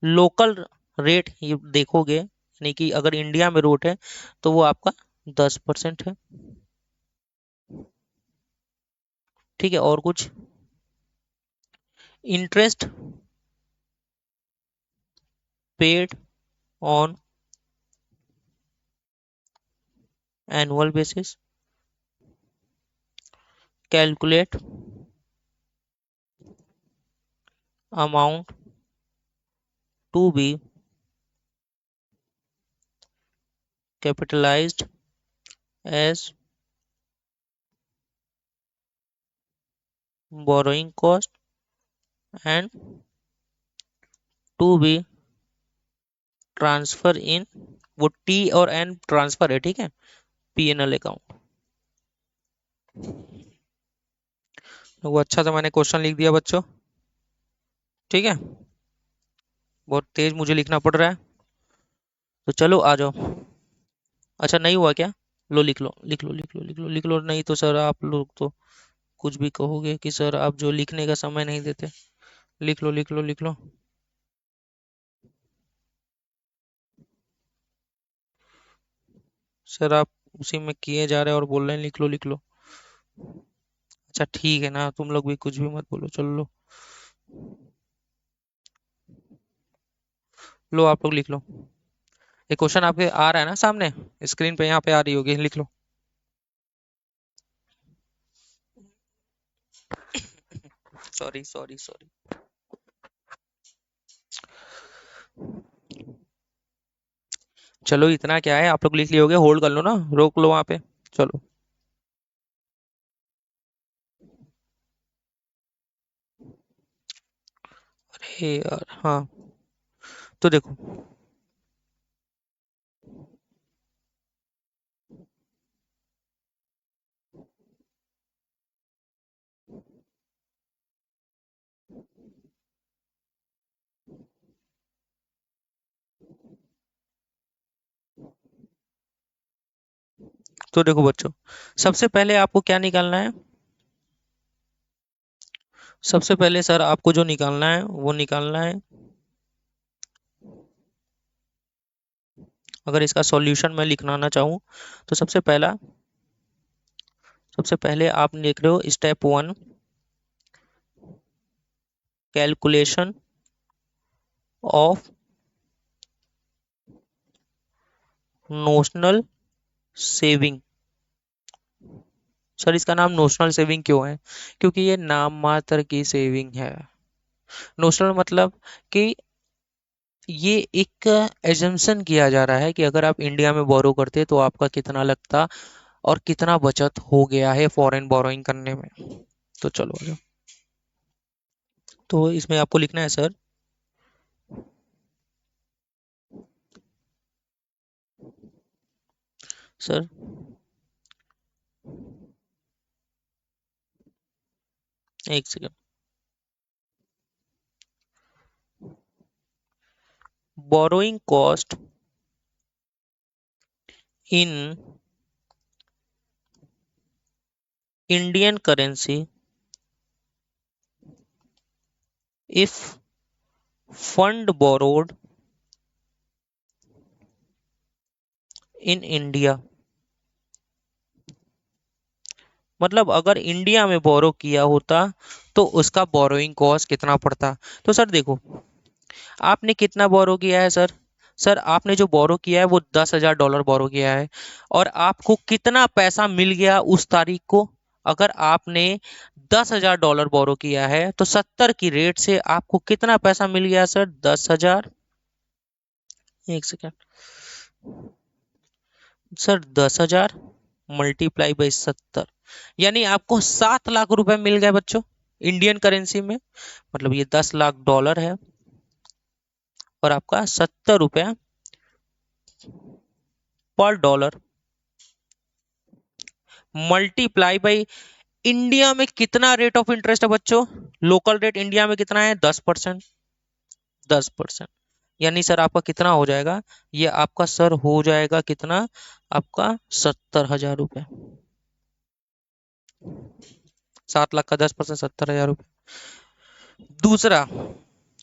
लोकल रेट ये देखोगे, यानी कि अगर इंडिया में रेट है, तो वो आपका 10% है। ठीक है, और कुछ interest paid on annual basis, calculate amount to be capitalized as borrowing cost and to be transfer in, वो टी और एन ट्रांसफर है, ठीक है, पीएनएल अकाउंट। तो वो अच्छा सा मैंने क्वेश्चन लिख दिया बच्चों। ठीक है, बहुत तेज मुझे लिखना पड़ रहा है, तो चलो आ जाओ। अच्छा नहीं हुआ क्या? लो लिख लो लिख लो लिख लो लिख लो लिख लो, नहीं तो सर आप लोग तो कुछ भी कहोगे कि सर आप जो लिखने का समय नहीं देते। लिख लो लिख लो लिख लो। सर आप उसी में किए जा रहे हैं और बोल रहे हैं लिख लो लिख लो। अच्छा ठीक है ना, तुम लोग भी कुछ भी मत बोलो, चलो लो, लो आप लोग लिख लो। ये क्वेश्चन आपके आ रहा है ना सामने, स्क्रीन पे यहाँ पे आ रही होगी, लिख लो। Sorry sorry sorry. चलो इतना क्या है, आप लोग लिख लिए होगे, होल्ड कर लो ना, रोक लो वहां पे। चलो, अरे यार हाँ, तो देखो, तो देखो बच्चों, सबसे पहले आपको क्या निकालना है? सबसे पहले सर आपको जो निकालना है वो निकालना है, अगर इसका सॉल्यूशन मैं लिखना चाहूँ, तो सबसे पहले आप लिख रहे हो step 1, calculation of notional saving. Sir इसका नाम नोशनल सेविंग क्यों है? क्योंकि ये नाम मात्र की सेविंग है। नोशनल मतलब कि ये एक एजम्पशन किया जा रहा है कि अगर आप इंडिया में बोरो करते तो आपका कितना लगता और कितना बचत हो गया है फॉरेन बोरोइंग करने में। तो चलो आ जाओ। तो इसमें आपको लिखना है सर, सर एक second. Borrowing cost in Indian currency if fund borrowed in India. मतलब अगर इंडिया में बोरो किया होता तो उसका बोरोइंग कॉस्ट कितना पड़ता। तो सर देखो, आपने कितना बोरो किया है सर? सर आपने जो बोरो किया है वो $10,000 बोरो किया है। और आपको कितना पैसा मिल गया उस तारीख को? अगर आपने $10,000 बोरो किया है तो 70 की रेट से आपको कितना पैसा मिल गया सर? 10,000। एक सेकेंड। सर 10,000 मल्टीप्लाई बाई 70, यानी आपको 7 लाख रुपए मिल गए बच्चों इंडियन करेंसी में। मतलब ये $10 लाख है और आपका 70 रुपया पर डॉलर मल्टीप्लाई बाई इंडिया में कितना रेट ऑफ इंटरेस्ट है बच्चों? लोकल रेट इंडिया में कितना है? 10%। 10%, यानी सर आपका कितना हो जाएगा? ये आपका सर हो जाएगा कितना? आपका 70,000 रुपये। 7 लाख का 10%, 70,000 रुपये। दूसरा,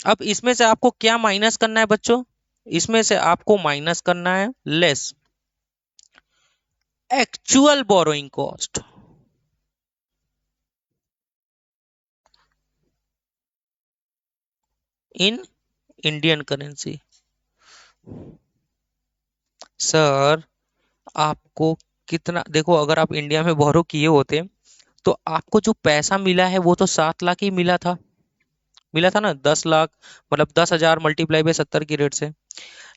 अब इसमें से आपको क्या माइनस करना है बच्चों? इसमें से आपको माइनस करना है less actual borrowing cost in Indian currency. Sir आपको कितना, देखो अगर आप इंडिया में बोरो किए होते तो आपको जो पैसा मिला है वो तो 7 लाख ही मिला था। मिला था ना 10 लाख, मतलब 10,000 मल्टीप्लाई बाय 70 की रेट से।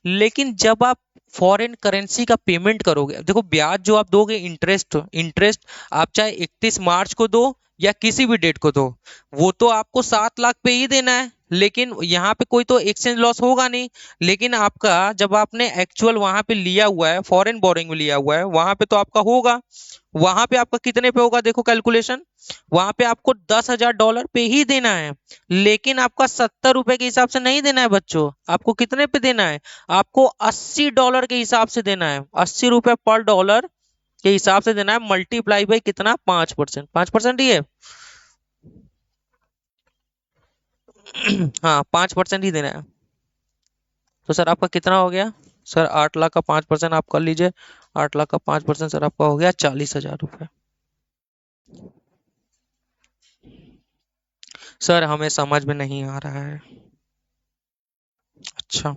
लेकिन जब आप फॉरेन करेंसी का पेमेंट करोगे, देखो ब्याज जो आप दोगे, इंटरेस्ट इंटरेस्ट आप चाहे 31 मार्च को दो या किसी भी डेट को दो, वो तो आपको 7 लाख पे ही देना है। लेकिन यहाँ पे कोई तो एक्सचेंज लॉस होगा नहीं। लेकिन आपका जब आपने एक्चुअल वहां पे लिया हुआ है, फॉरेन बोरिंग में लिया हुआ है, वहां पे तो आपका होगा। वहां पे आपका कितने पे होगा देखो कैलकुलेशन, वहां पे आपको $10,000 पे ही देना है। लेकिन आपका 70 रुपए के हिसाब से नहीं देना है बच्चों, आपको कितने पे देना है? आपको $80 के हिसाब से देना है। 80 रुपए पर डॉलर के हिसाब से देना है, मल्टीप्लाई बाई कितना? 5%। 5% ही है। हाँ 5% ही देना है। तो सर आपका कितना हो गया? सर 8 लाख का 5% आप कर लीजिए। 8 लाख का 5% सर आपका हो गया 40,000 रुपये। सर हमें समझ में नहीं आ रहा है। अच्छा।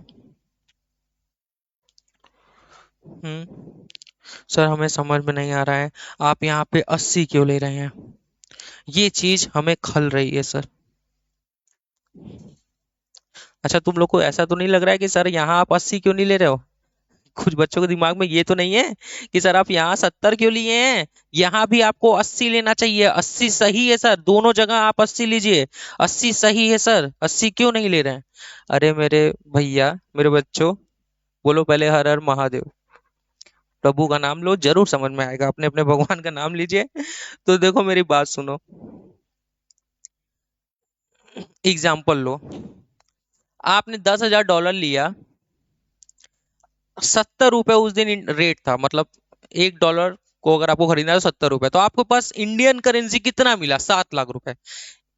सर हमें समझ में नहीं आ रहा है, आप यहाँ पे 80 क्यों ले रहे हैं? ये चीज हमें खल रही है सर। अच्छा तुम लोग को ऐसा तो नहीं लग रहा है कि सर यहाँ आप 80 क्यों नहीं ले रहे हो? कुछ बच्चों के दिमाग में ये तो नहीं है कि सर आप यहाँ 70 क्यों लिए हैं? यहाँ भी आपको 80 लेना चाहिए। 80 सही है सर, दोनों जगह आप 80 लीजिए। 80 सही है सर, 80 क्यों नहीं ले रहे हैं? अरे मेरे भैया, मेरे बच्चों, बोलो पहले हर हर महादेव। प्रभु का नाम लो, जरूर समझ में आएगा। अपने अपने भगवान का नाम लीजिए। तो देखो मेरी बात सुनो, एग्जाम्पल लो। आपने $10,000 लिया, 70 रुपए उस दिन रेट था, मतलब $1 को अगर आपको खरीदना है तो 70 रुपए, तो आपके पास इंडियन करेंसी कितना मिला? 7 लाख रुपए।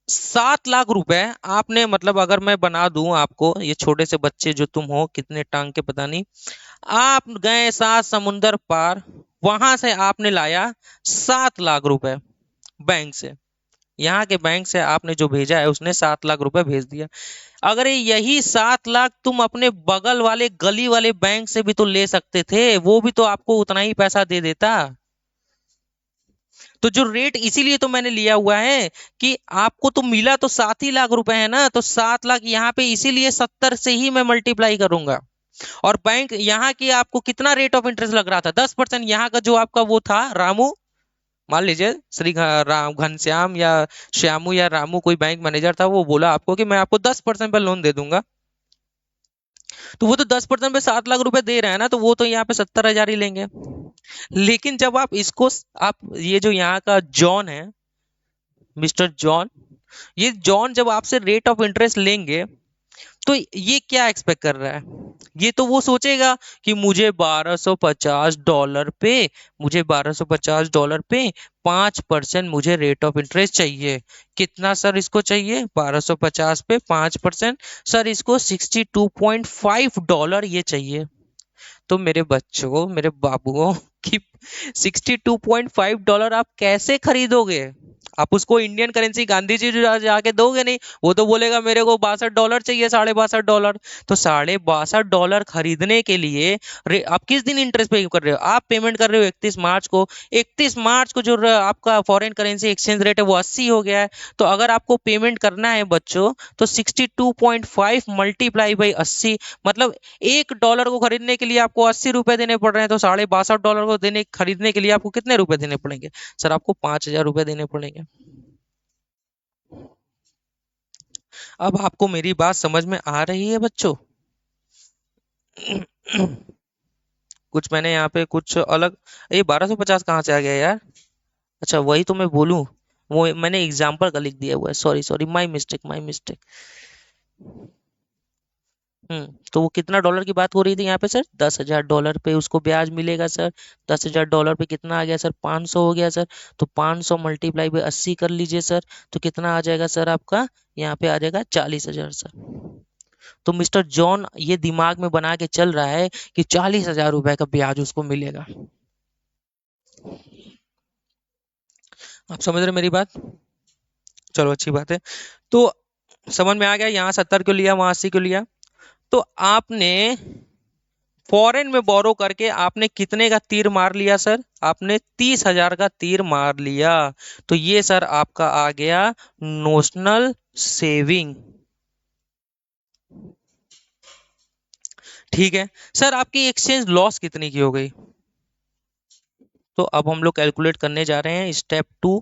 7 लाख रुपए आपने, मतलब अगर मैं बना दूं आपको, ये छोटे से बच्चे जो तुम हो, कितने टांग के पता नहीं, आप गए 7 समुंदर पार, वहां से आपने लाया 7 लाख रुपए बैंक से। यहाँ के बैंक से आपने जो भेजा है उसने 7 लाख रुपए भेज दिया। अगर यही 7 लाख तुम अपने बगल वाले गली वाले बैंक से भी तो ले सकते थे, वो भी तो आपको उतना ही पैसा दे देता। तो जो रेट इसीलिए तो मैंने लिया हुआ है कि आपको तो मिला तो 7 ही लाख रुपए है ना, तो 7 लाख यहाँ पे इसीलिए 70 से ही मैं मल्टीप्लाई करूंगा। और बैंक यहाँ की आपको कितना रेट ऑफ इंटरेस्ट लग रहा था? 10%। यहाँ का जो आपका वो था रामू, मान लीजिए राम घनश्याम या श्यामू या रामू कोई बैंक मैनेजर था, वो बोला आपको कि मैं आपको 10% पे लोन दे दूंगा, तो वो तो 10% पे 7 लाख रुपए दे रहे हैं ना, तो वो तो यहाँ पे 70 हजार ही लेंगे। लेकिन जब आप इसको आप ये जो यहाँ का जॉन है, मिस्टर जॉन, ये जॉन जब आपसे रेट ऑफ इंटरेस्ट लेंगे तो ये क्या एक्सपेक्ट कर रहा है? ये तो वो सोचेगा कि मुझे $1250 पे 5% मुझे रेट ऑफ इंटरेस्ट चाहिए। कितना सर इसको चाहिए? 1250 पे 5%। सर इसको $62.5 ये चाहिए। तो मेरे बच्चों, मेरे बाबुओं कि $62.5 आप कैसे खरीदोगे? आप उसको इंडियन करेंसी गांधी जी जो जाके दोगे नहीं, वो तो बोलेगा मेरे को $62 चाहिए, $62.5। तो $62.5 खरीदने के लिए आप किस दिन इंटरेस्ट पे कर रहे हो? आप पेमेंट कर रहे हो 31 मार्च को। 31 मार्च को जो आपका फॉरेन करेंसी एक्सचेंज रेट है वो 80 हो गया है। तो अगर आपको पेमेंट करना है बच्चों, तो 62.5 मल्टीप्लाई बाई 80, मतलब $1 को खरीदने के लिए आपको 80 रुपए देने पड़ रहे हैं, तो $62.5 को खरीदने के लिए आपको कितने रुपए देने पड़ेंगे? सर आपको 5,000 रुपए देने पड़ेंगे। अब आपको मेरी बात समझ में आ रही है बच्चों? कुछ मैंने यहाँ पे कुछ अलग, ये 1250 कहाँ से आ गया यार? अच्छा वही तो मैं बोलूं, वो मैंने एग्जाम्पल का लिख दिया हुआ है, sorry sorry, my mistake my mistake. तो वो कितना डॉलर की बात हो रही थी यहाँ पे सर? $10,000 पे उसको ब्याज मिलेगा सर। $10,000 पे कितना आ गया सर? 500 हो गया सर। तो 500 मल्टीप्लाई बाई 80 कर लीजिए सर, तो कितना आ जाएगा सर आपका? यहाँ पे आ जाएगा 40,000 सर। तो मिस्टर जॉन ये दिमाग में बना के चल रहा है कि 40,000 रुपए का ब्याज उसको मिलेगा। आप समझ रहे मेरी बात? चलो अच्छी बात है। तो समझ में आ गया यहाँ 70 क्यों लिया, वहां 80 क्यों लिया? तो आपने फॉरेन में बोरो करके आपने कितने का तीर मार लिया सर? आपने 30,000 का तीर मार लिया। तो ये सर आपका आ गया नोशनल सेविंग। ठीक है सर, आपकी एक्सचेंज लॉस कितनी की हो गई? तो अब हम लोग कैलकुलेट करने जा रहे हैं step 2,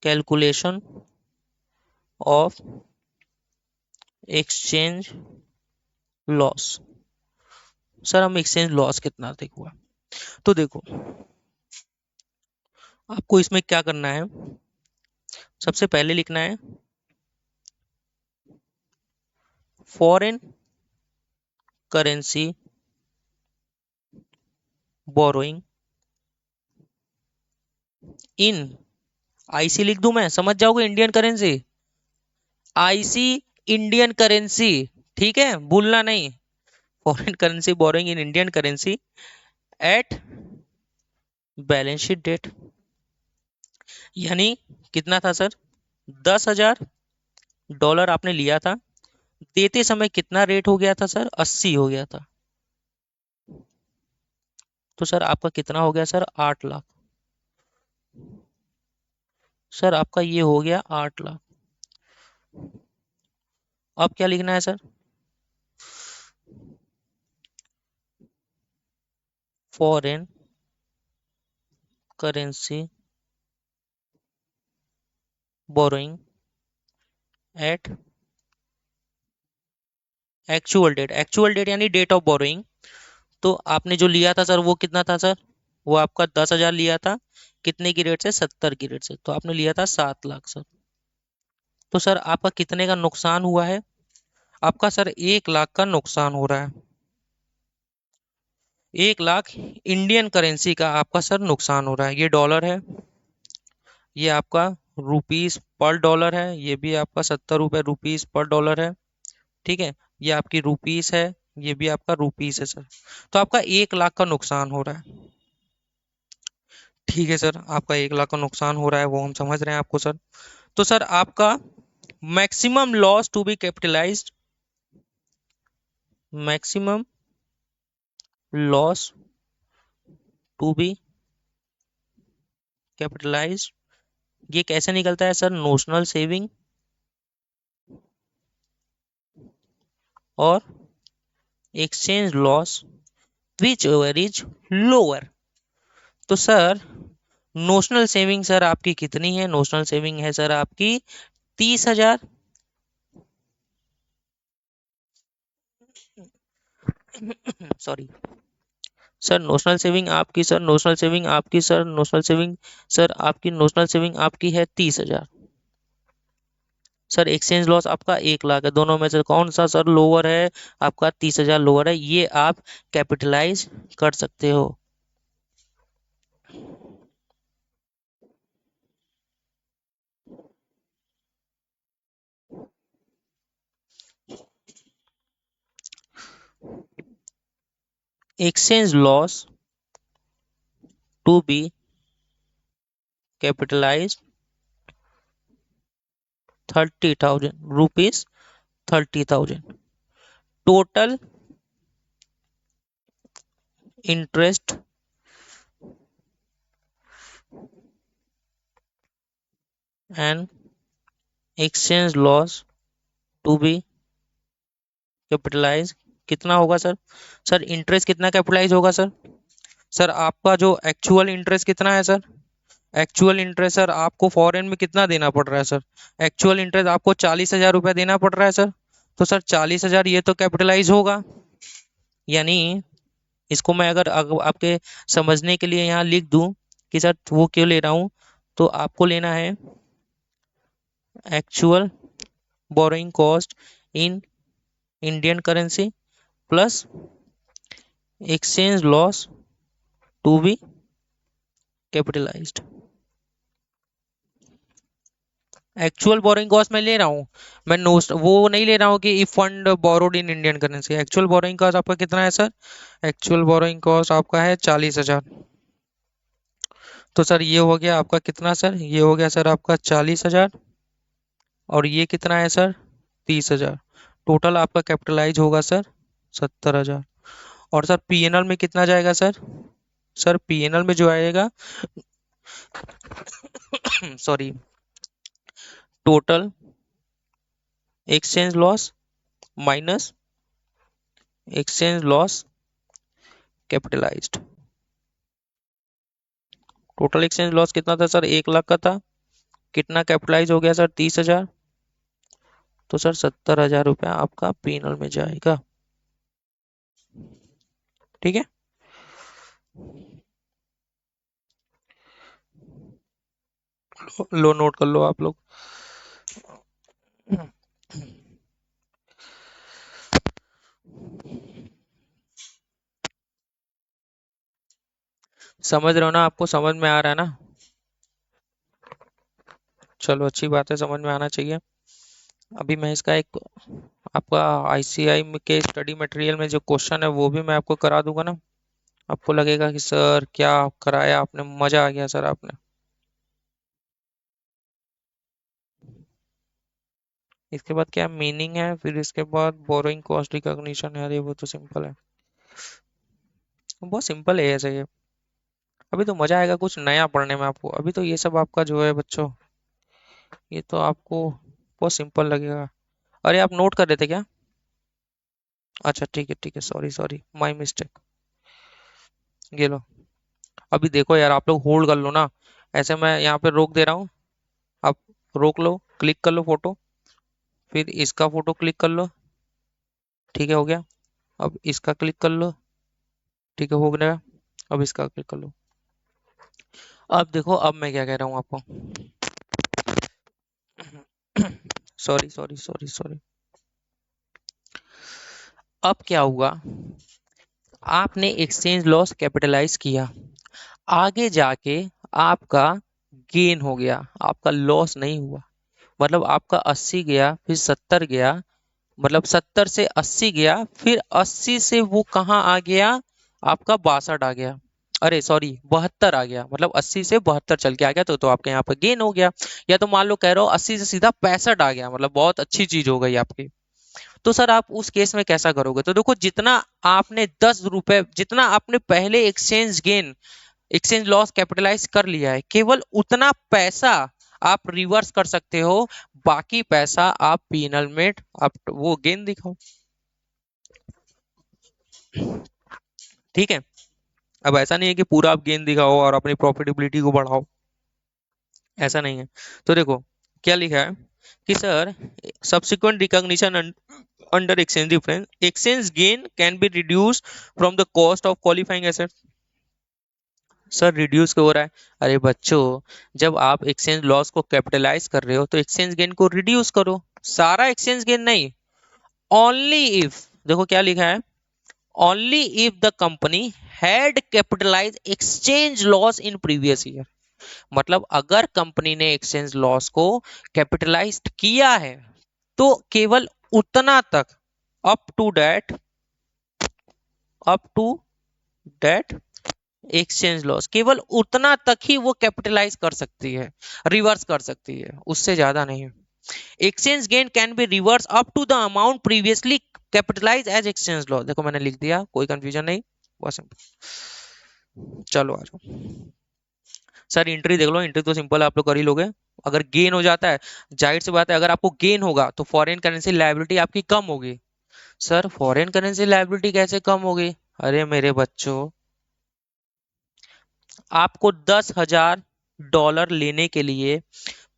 calculation of exchange loss. Sir हम एक्सचेंज लॉस कितना तक हुआ? तो देखो, आपको इसमें क्या करना है, सबसे पहले लिखना है foreign currency borrowing in, IC लिख दूं मैं, समझ जाओगे, Indian currency, IC Indian currency, ठीक है, भूलना नहीं। Foreign currency borrowing in Indian currency at balance sheet date. यानी कितना था सर? $10,000 आपने लिया था, देते समय कितना रेट हो गया था सर? 80 हो गया था। तो सर आपका कितना हो गया सर? 8 लाख। सर आपका ये हो गया 8 लाख। अब क्या लिखना है sir? Foreign currency borrowing at actual date यानी डेट ऑफ बोरोइंग। तो आपने जो लिया था सर वो कितना था सर? वो आपका 10,000 लिया था, कितने की रेट से? 70 की रेट से, तो आपने लिया था 7 लाख सर। तो सर आपका कितने का नुकसान हुआ है? आपका सर 1 लाख का नुकसान हो रहा है। 1 लाख इंडियन करेंसी का आपका सर नुकसान हो रहा है। ये डॉलर है, ये आपका रुपीस पर डॉलर है, ये भी आपका 70 रुपए रुपीस पर डॉलर है। ठीक है, ये आपकी रुपीस है, ये भी आपका रुपीस है सर। तो आपका 1 लाख का नुकसान हो रहा है। ठीक है सर, आपका 1 लाख का नुकसान हो रहा है वो हम समझ रहे हैं आपको सर। तो सर आपका maximum loss to be capitalized, maximum loss to be capitalized, ये कैसे निकलता है सर? नोशनल सेविंग और exchange loss whichever is lower. तो सर नोशनल सेविंग सर आपकी कितनी है? नोशनल सेविंग है सर आपकी 30,000। सॉरी सर, नोशनल सेविंग आपकी सर, नोशनल सेविंग आपकी सर, नोशनल सेविंग सर आपकी, नोशनल सेविंग आपकी है 30,000। सर एक्सचेंज लॉस आपका 1 लाख है, दोनों में से कौन सा सर लोअर है? आपका 30,000 लोअर है, ये आप कैपिटलाइज कर सकते हो। Exchange loss to be capitalize 30,000 rupees, 30,000। Total interest and exchange loss to be capitalize कितना होगा सर? सर इंटरेस्ट कितना कैपिटलाइज होगा सर? सर आपका जो एक्चुअल इंटरेस्ट कितना है सर? एक्चुअल इंटरेस्ट सर आपको फॉरेन में कितना देना पड़ रहा है सर? एक्चुअल इंटरेस्ट आपको 40,000 रुपया देना पड़ रहा है सर। तो सर 40,000 ये तो कैपिटलाइज होगा, यानी इसको मैं अगर आपके समझने के लिए यहाँ लिख दूं कि सर वो क्यों ले रहा हूँ, तो आपको लेना है actual borrowing cost in Indian currency plus exchange loss to be capitalized. Actual borrowing cost मैं ले रहा हूँ, मैं नो वो नहीं ले रहा हूँ कि if fund borrowed in Indian currency. Actual borrowing cost आपका कितना है सर? एक्चुअल बोरोइंग कॉस्ट आपका है 40,000। तो सर ये हो गया आपका कितना सर? ये हो गया सर आपका 40,000, और ये कितना है सर? 30,000। टोटल आपका कैपिटलाइज होगा सर 70,000। और सर पीएनएल में कितना जाएगा सर? सर पीएनएल में जो आएगा sorry, total exchange loss minus exchange loss capitalised. Total exchange loss कितना था सर? 1 लाख का था। कितना कैपिटलाइज हो गया सर? 30,000। तो सर 70,000 रुपया आपका पीएनएल में जाएगा। ठीक है, लो नोट कर लो आप लोग। समझ रहे हो ना? आपको समझ में आ रहा है ना? चलो अच्छी बात है, समझ में आना चाहिए। अभी मैं इसका एक आपका आईसीआई के स्टडी मटेरियल में जो क्वेश्चन है वो भी मैं आपको करा दूंगा ना। आपको लगेगा कि सर क्या कराया आपने, मजा आ गया सर आपने। इसके बाद क्या मीनिंग है, फिर इसके बाद बोरोइंग कॉस्ट रिकॉग्निशन है। अरे वो तो सिंपल है, बहुत सिंपल है ऐसे ये। अभी तो मजा आएगा कुछ नया पढ़ने में आपको। अभी तो ये सब आपका जो है बच्चों, ये तो आपको बहुत सिंपल लगेगा। अरे आप नोट कर रहे थे क्या? अच्छा ठीक है, सॉरी सॉरी, माय मिस्टेक। ये लो, अभी देखो यार, आप लोग होल्ड कर लो ना। ऐसे मैं यहाँ पे रोक दे रहा हूँ, आप रोक लो, क्लिक कर लो फोटो, फिर इसका फोटो क्लिक कर लो। ठीक है, हो गया। अब इसका क्लिक कर लो। ठीक है, हो गया। अब इसका क्लिक कर लो। अब देखो, अब मैं क्या कह रहा हूँ आपको। Sorry sorry sorry sorry. अब क्या हुआ, आपने एक्सचेंज लॉस कैपिटलाइज किया, आगे जाके आपका गेन हो गया, आपका लॉस नहीं हुआ। मतलब आपका 80 गया, फिर 70 गया, मतलब 70 से 80 गया, फिर 80 से वो कहाँ आ गया? आपका 62 आ गया। अरे सॉरी 72 आ गया, मतलब 80 से 72 चल के आ गया, तो आपके यहाँ पे गेन हो गया। या तो मान लो कह रहे हो 80 से सीधा 65 आ गया, मतलब बहुत अच्छी चीज हो गई आपकी। तो सर आप उस केस में कैसा करोगे? तो देखो, जितना आपने 10 रुपए, जितना आपने पहले exchange gain, exchange loss capitalize कर लिया है, केवल उतना पैसा आप रिवर्स कर सकते हो। बाकी पैसा आप पीनल में आप वो गेन दिखाओ। ठीक है। अब ऐसा नहीं है कि पूरा आप गेन दिखाओ और अपनी प्रॉफिटेबिलिटी को बढ़ाओ, ऐसा नहीं है। तो देखो क्या लिखा है कि sir, subsequent recognition under exchange difference, exchange gain can be reduce from the cost of qualifying asset. Sir reduce क्यों हो रहा है? अरे बच्चों, जब आप एक्सचेंज लॉस को कैपिटलाइज कर रहे हो तो एक्सचेंज गेन को रिड्यूस करो। सारा एक्सचेंज गेन नहीं, ओनली इफ, देखो क्या लिखा है, only if the company had capitalize exchange loss in previous year. मतलब अगर कंपनी ने एक्सचेंज लॉस को कैपिटलाइज किया है, तो केवल उतना तक, up to that, up to that exchange loss, केवल उतना तक ही वो कैपिटलाइज कर सकती है, रिवर्स कर सकती है, उससे ज्यादा नहीं। Exchange gain can be reverse up to the amount previously capitalize as exchange loss. देखो मैंने लिख दिया, कोई कंफ्यूजन नहीं, बस सिंपल। चलो आ जाओ। सर एंट्री देख लो, एंट्री तो सिंपल आप लोग कर ही लोगे। अगर गेन हो जाता है, जाहिर सी बात है, अगर आपको गेन होगा तो फॉरेन करेंसी लायबिलिटी आपकी कम होगी। सर फॉरेन करेंसी लायबिलिटी कैसे कम होगी? अरे मेरे बच्चों, आपको 10,000 डॉलर लेने के लिए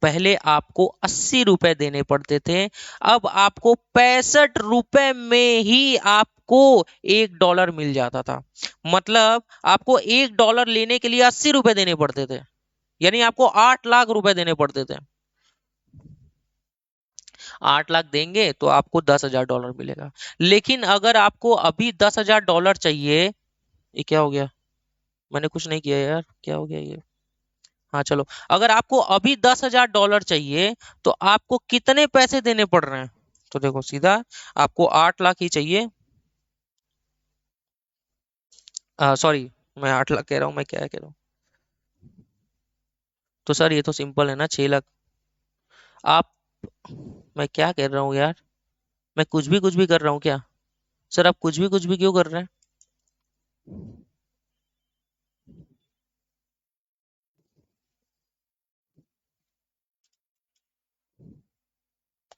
पहले आपको 80 रुपए देने पड़ते थे। अब आपको 65 रुपए में ही आपको 1 डॉलर मिल जाता था। मतलब आपको 1 डॉलर लेने के लिए 80 रुपए देने पड़ते थे, यानी आपको 8 लाख रुपए देने पड़ते थे। 8 लाख देंगे तो आपको 10,000 डॉलर मिलेगा। लेकिन अगर आपको अभी 10,000 डॉलर चाहिए, ये क्या हो गया? मैंने कुछ नहीं किया यार, क्या हो गया ये? हाँ चलो, अगर आपको अभी 10,000 डॉलर चाहिए, तो आपको कितने पैसे देने पड़ रहे हैं? तो देखो सीधा, आपको 8 लाख ही चाहिए। सॉरी, मैं 8 लाख कह रहा हूँ, मैं क्या कह रहा हूँ? तो सर ये तो सिंपल है ना, 6 लाख। आप, मैं क्या कर रहा हूँ यार? मैं कुछ भी कर रहा हूँ क्या? सर आप कुछ भी क्यों कर रहे हैं?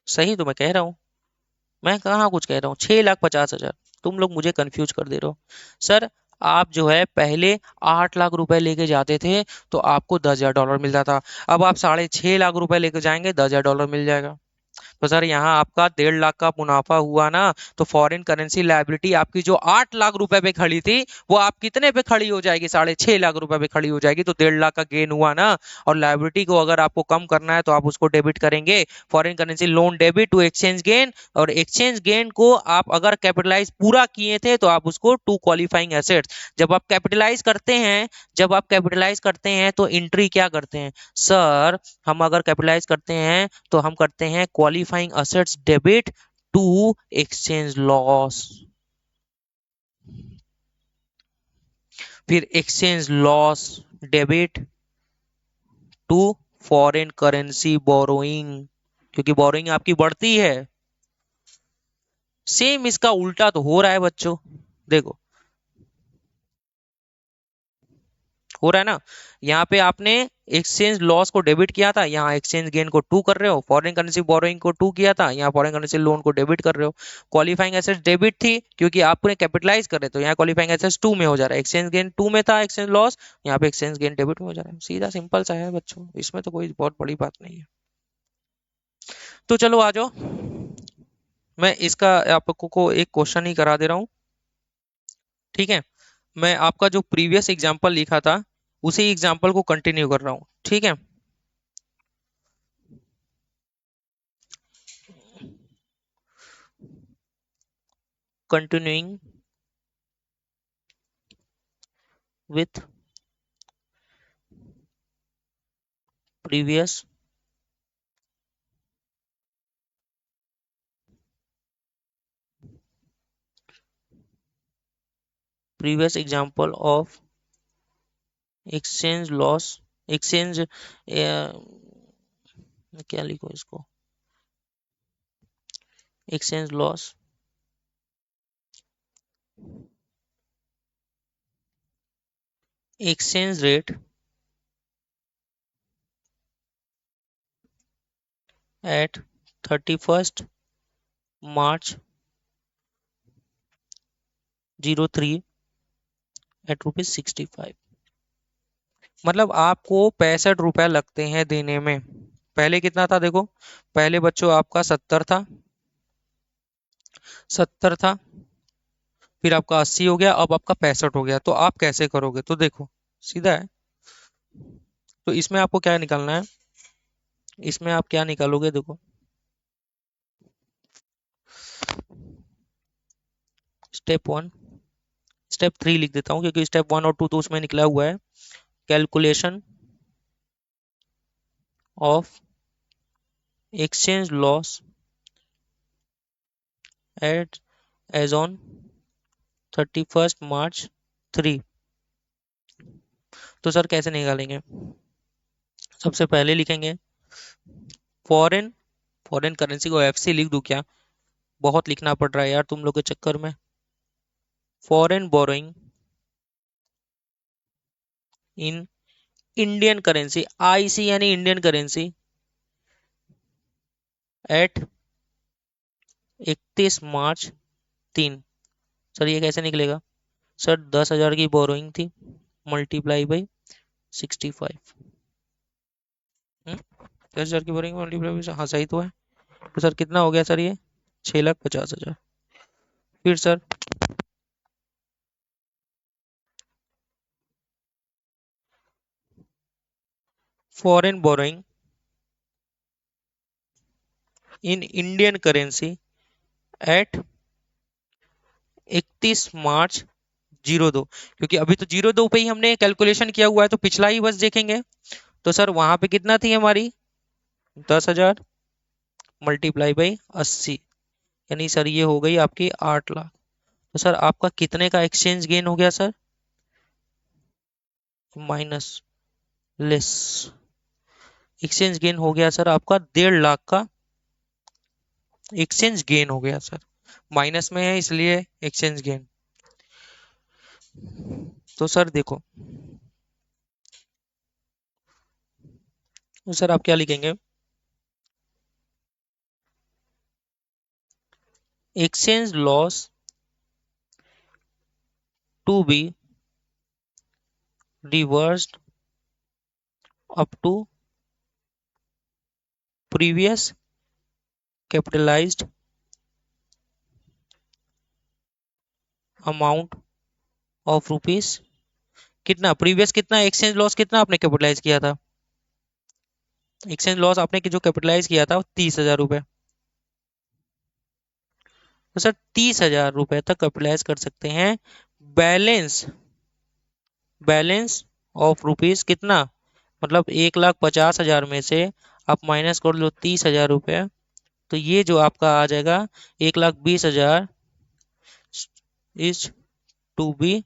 सही तो मैं कह रहा हूँ, मैं कहाँ कुछ कह रहा हूँ। 6,50,000, तुम लोग मुझे कंफ्यूज कर दे रहे हो। सर आप जो है पहले 8 लाख रुपए लेके जाते थे, तो आपको 10,000 डॉलर मिलता था। अब आप 6.5 लाख रुपए लेके जाएंगे, 10,000 डॉलर मिल जाएगा। तो सर यहाँ आपका 1.5 लाख का मुनाफा हुआ ना। तो फॉरेन करेंसी लायबिलिटी आपकी जो 8 लाख रुपए पे खड़ी थी, वो आप कितने पे खड़ी हो जाएगी? 6.5 लाख रुपए पे खड़ी हो जाएगी। तो 1.5 लाख का गेन हुआ ना। और लायबिलिटी को अगर आपको कम करना है तो आप उसको डेबिट करेंगे, foreign currency loan debit to exchange gain. और एक्सचेंज गेन को आप अगर कैपिटलाइज पूरा किए थे, तो आप उसको टू क्वालिफाइंग एसेट्स। जब आप कैपिटलाइज करते हैं, जब आप कैपिटलाइज करते हैं तो एंट्री क्या करते हैं? सर हम अगर कैपिटलाइज करते हैं तो हम करते हैं qualifying assets debit to exchange loss, फिर exchange loss debit to foreign currency borrowing, क्योंकि बोरोइंग आपकी बढ़ती है। सेम इसका उल्टा तो हो रहा है बच्चों, देखो हो रहा है ना। यहाँ पे आपने एक्सचेंज लॉस को डेबिट किया था, यहाँ एक्सचेंज गेन को टू कर रहे हो। फॉरेन करेंसी बोरोइंग को टू किया था, यहाँ फॉरेन करेंसी लोन को डेबिट कर रहे हो। क्वालिफाइंग एसेट्स डेबिट थी क्योंकि आपने कैपिटलाइज कर रहे, तो यहाँ क्वालिफाइंग एसेट्स टू में हो जा रहा है। एक्सचेंज गेन टू में था, एक्सचेंज लॉस, यहाँ पे एक्सचेंज गेन डेबिट में हो जा रहा है। सीधा सिंपल सा है बच्चों, इसमें तो कोई बहुत बड़ी बात नहीं है। तो चलो आ जाओ, मैं इसका आपको को एक क्वेश्चन ही करा दे रहा हूँ। ठीक है, मैं आपका जो प्रीवियस एग्जाम्पल लिखा था, उसी एग्जाम्पल को कंटिन्यू कर रहा हूँ। ठीक है, continuing with previous example of exchange loss, exchange क्या लिखो इसको, exchange loss exchange rate at 31st March 03 at ₹65। मतलब आपको 65 रुपए लगते हैं देने में। पहले कितना था देखो, पहले बच्चों आपका 70 था, फिर आपका 80 हो गया, अब आपका 65 हो गया। तो आप कैसे करोगे, तो देखो सीधा है। तो इसमें आपको क्या निकालना है, इसमें आप क्या निकालोगे देखो, स्टेप 1, स्टेप 3 लिख देता हूँ क्योंकि स्टेप 1 और 2 तो उसमें निकला हुआ है। Calculation of exchange loss at as on 31st March 3। तो सर कैसे निकालेंगे, सबसे पहले लिखेंगे फॉरेन, फॉरेन करेंसी को FC लिख दूं क्या, बहुत लिखना पड़ रहा है यार तुम लोग के चक्कर में। Foreign borrowing in Indian currency, IC यानी Indian currency, at 31 March 3। Sir ये कैसे निकलेगा, सर 10,000 की बोरोइंग थी, मल्टीप्लाई बाई 65। 10,000 की बोरोइंग मल्टीप्लाई बाई, हाँ सही तो है। तो सर कितना हो गया सर ये, 6,50,000। फिर sir foreign borrowing in Indian currency at 31 March 02, क्योंकि अभी तो 02 पे ही हमने कैलकुलेशन किया हुआ है, तो पिछला ही बस देखेंगे। तो सर वहां पे कितना थी हमारी, 10,000 मल्टीप्लाई बाई 80, यानी सर ये हो गई आपकी 8 लाख। तो सर आपका कितने का एक्सचेंज गेन हो गया sir, minus less, exchange gain हो गया सर आपका 1.5 लाख का, एक्सचेंज गेन हो गया सर, माइनस में है इसलिए एक्सचेंज गेन। तो सर देखो, तो सर आप क्या लिखेंगे, exchange loss to be reversed up to previous capitalized amount of rupees, कितना प्रीवियस, कितना एक्सचेंज लॉस, कितना आपने कैपिटलाइज किया था, एक्सचेंज लॉस आपने जो कैपिटलाइज किया था वो 30,000 रुपए। तो सर 30,000 रुपए तक कैपिटलाइज कर सकते हैं। बैलेंस, बैलेंस ऑफ रुपीस कितना, मतलब 1,50,000 में से आप माइनस कर लो 30,000 रुपए, तो ये जो आपका आ जाएगा 1,20,000 is to be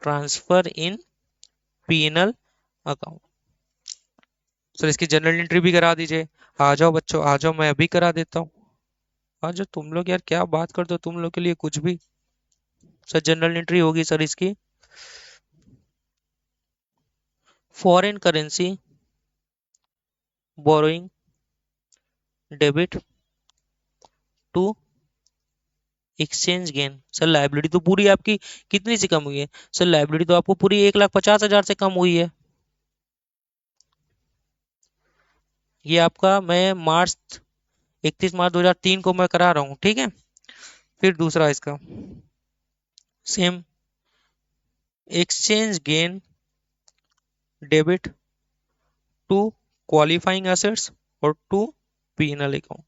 transfer in P&L account. Sir इसकी जनरल एंट्री भी करा दीजिए। आ जाओ बच्चों आ जाओ, मैं अभी करा देता हूँ। आ जाओ तुम लोग, यार क्या बात करते हो, तुम लोग के लिए कुछ भी। सर जनरल एंट्री होगी सर इसकी, foreign currency borrowing debit to exchange gain. Sir liability तो पूरी आपकी कितनी सी कम हुई है, सर लाइबिलिटी तो आपको पूरी 1,50,000 से कम हुई है। ये आपका मैं मार्च 31 मार्च 2003 को मैं करा रहा हूँ, ठीक है। फिर दूसरा इसका same, exchange gain debit to qualifying assets और टू P&L अकाउंट।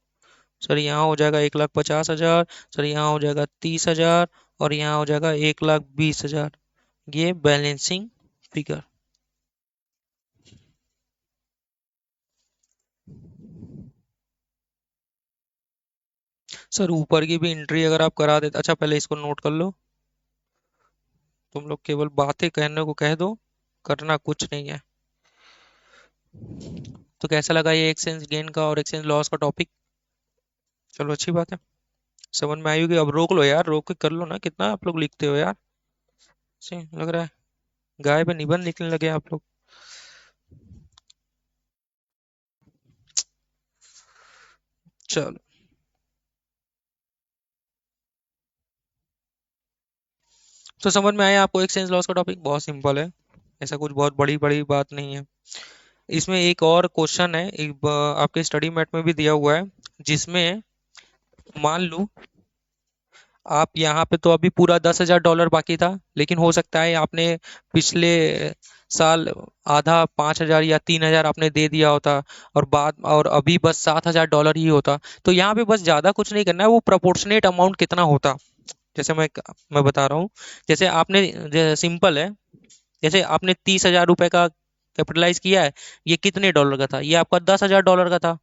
सर यहाँ हो जाएगा 1,50,000, सर यहाँ हो जाएगा 30,000, और यहाँ हो जाएगा 1,20,000। ये बैलेंसिंग फिगर। सर ऊपर की भी एंट्री अगर आप करा देते, अच्छा पहले इसको नोट कर लो, तुम लोग केवल बातें कहने को कह दो। करना कुछ नहीं है। तो कैसा लगा ये एक्सचेंज गेन का और एक्सचेंज लॉस का टॉपिक? चलो अच्छी बात है, समझ में आई होगी। अब रोक लो यार, रोक के कर लो ना, कितना आप लोग लिखते हो यार, से लग रहा है गाय पे निबंध लिखने लगे आप लोग। चलो, तो समझ में आया आपको एक्सचेंज लॉस का टॉपिक? बहुत सिंपल है, ऐसा कुछ बहुत बड़ी बड़ी बात नहीं है। इसमें एक और क्वेश्चन है, आपके स्टडी मैट में भी दिया हुआ है, जिसमें मान लो आप यहाँ पे तो अभी पूरा $10,000 बाकी था, लेकिन हो सकता है आपने पिछले साल आधा 5,000 या 3,000 आपने दे दिया होता, और अभी बस $7,000 ही होता। तो यहाँ पे बस ज्यादा कुछ नहीं करना है, वो प्रोपोर्शनेट अमाउंट कितना होता। जैसे मैं बता रहा हूँ, जैसे आपने सिंपल है, जैसे आपने $30,000 का कैपिटलाइज किया है, ये कितने डॉलर का था? ये आपका $10,000 का था।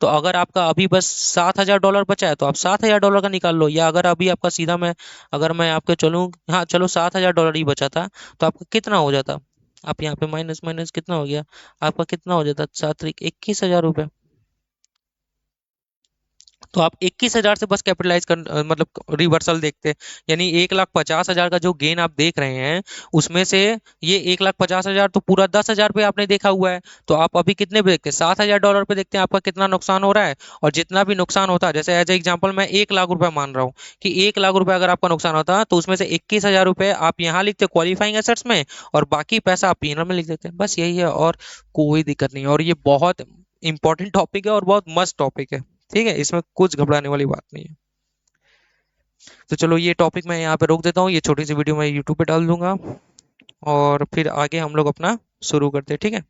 तो अगर आपका अभी बस $7,000 बचा है तो आप $7,000 का निकाल लो, या अगर अभी आपका सीधा मैं अगर मैं आपके चलूँ, हाँ चलो $7,000 ही बचा था, तो आपका कितना हो जाता? आप यहाँ पे माइनस माइनस कितना हो गया, आपका कितना हो जाता? 7 × 21 = 21,000। तो आप 21,000 से बस कैपिटलाइज मतलब रिवर्सल देखते हैं, यानी 1,50,000 का जो गेन आप देख रहे हैं, उसमें से ये 1,50,000 तो पूरा 10,000 पे आपने देखा हुआ है। तो आप अभी कितने पे देखते हैं? $7,000 पे देखते हैं आपका कितना नुकसान हो रहा है। और जितना भी नुकसान होता है, जैसे एज एग्जाम्पल मैं 1,00,000 रुपए मान रहा हूँ कि 1,00,000 रुपए अगर आपका नुकसान होता है, तो उसमें से 21,000 रुपए आप यहाँ लिखते क्वालिफाइंग एसेट्स में, और बाकी पैसा आप पीएनएल में लिख देते हैं। बस यही है, और कोई दिक्कत नहीं है, और ये बहुत इंपॉर्टेंट टॉपिक है और बहुत मस्त टॉपिक है। ठीक है, इसमें कुछ घबराने वाली बात नहीं है। तो चलो, ये टॉपिक मैं यहाँ पे रोक देता हूँ, ये छोटी सी वीडियो मैं यूट्यूब पे डाल दूंगा, और फिर आगे हम लोग अपना शुरू करते हैं, ठीक है।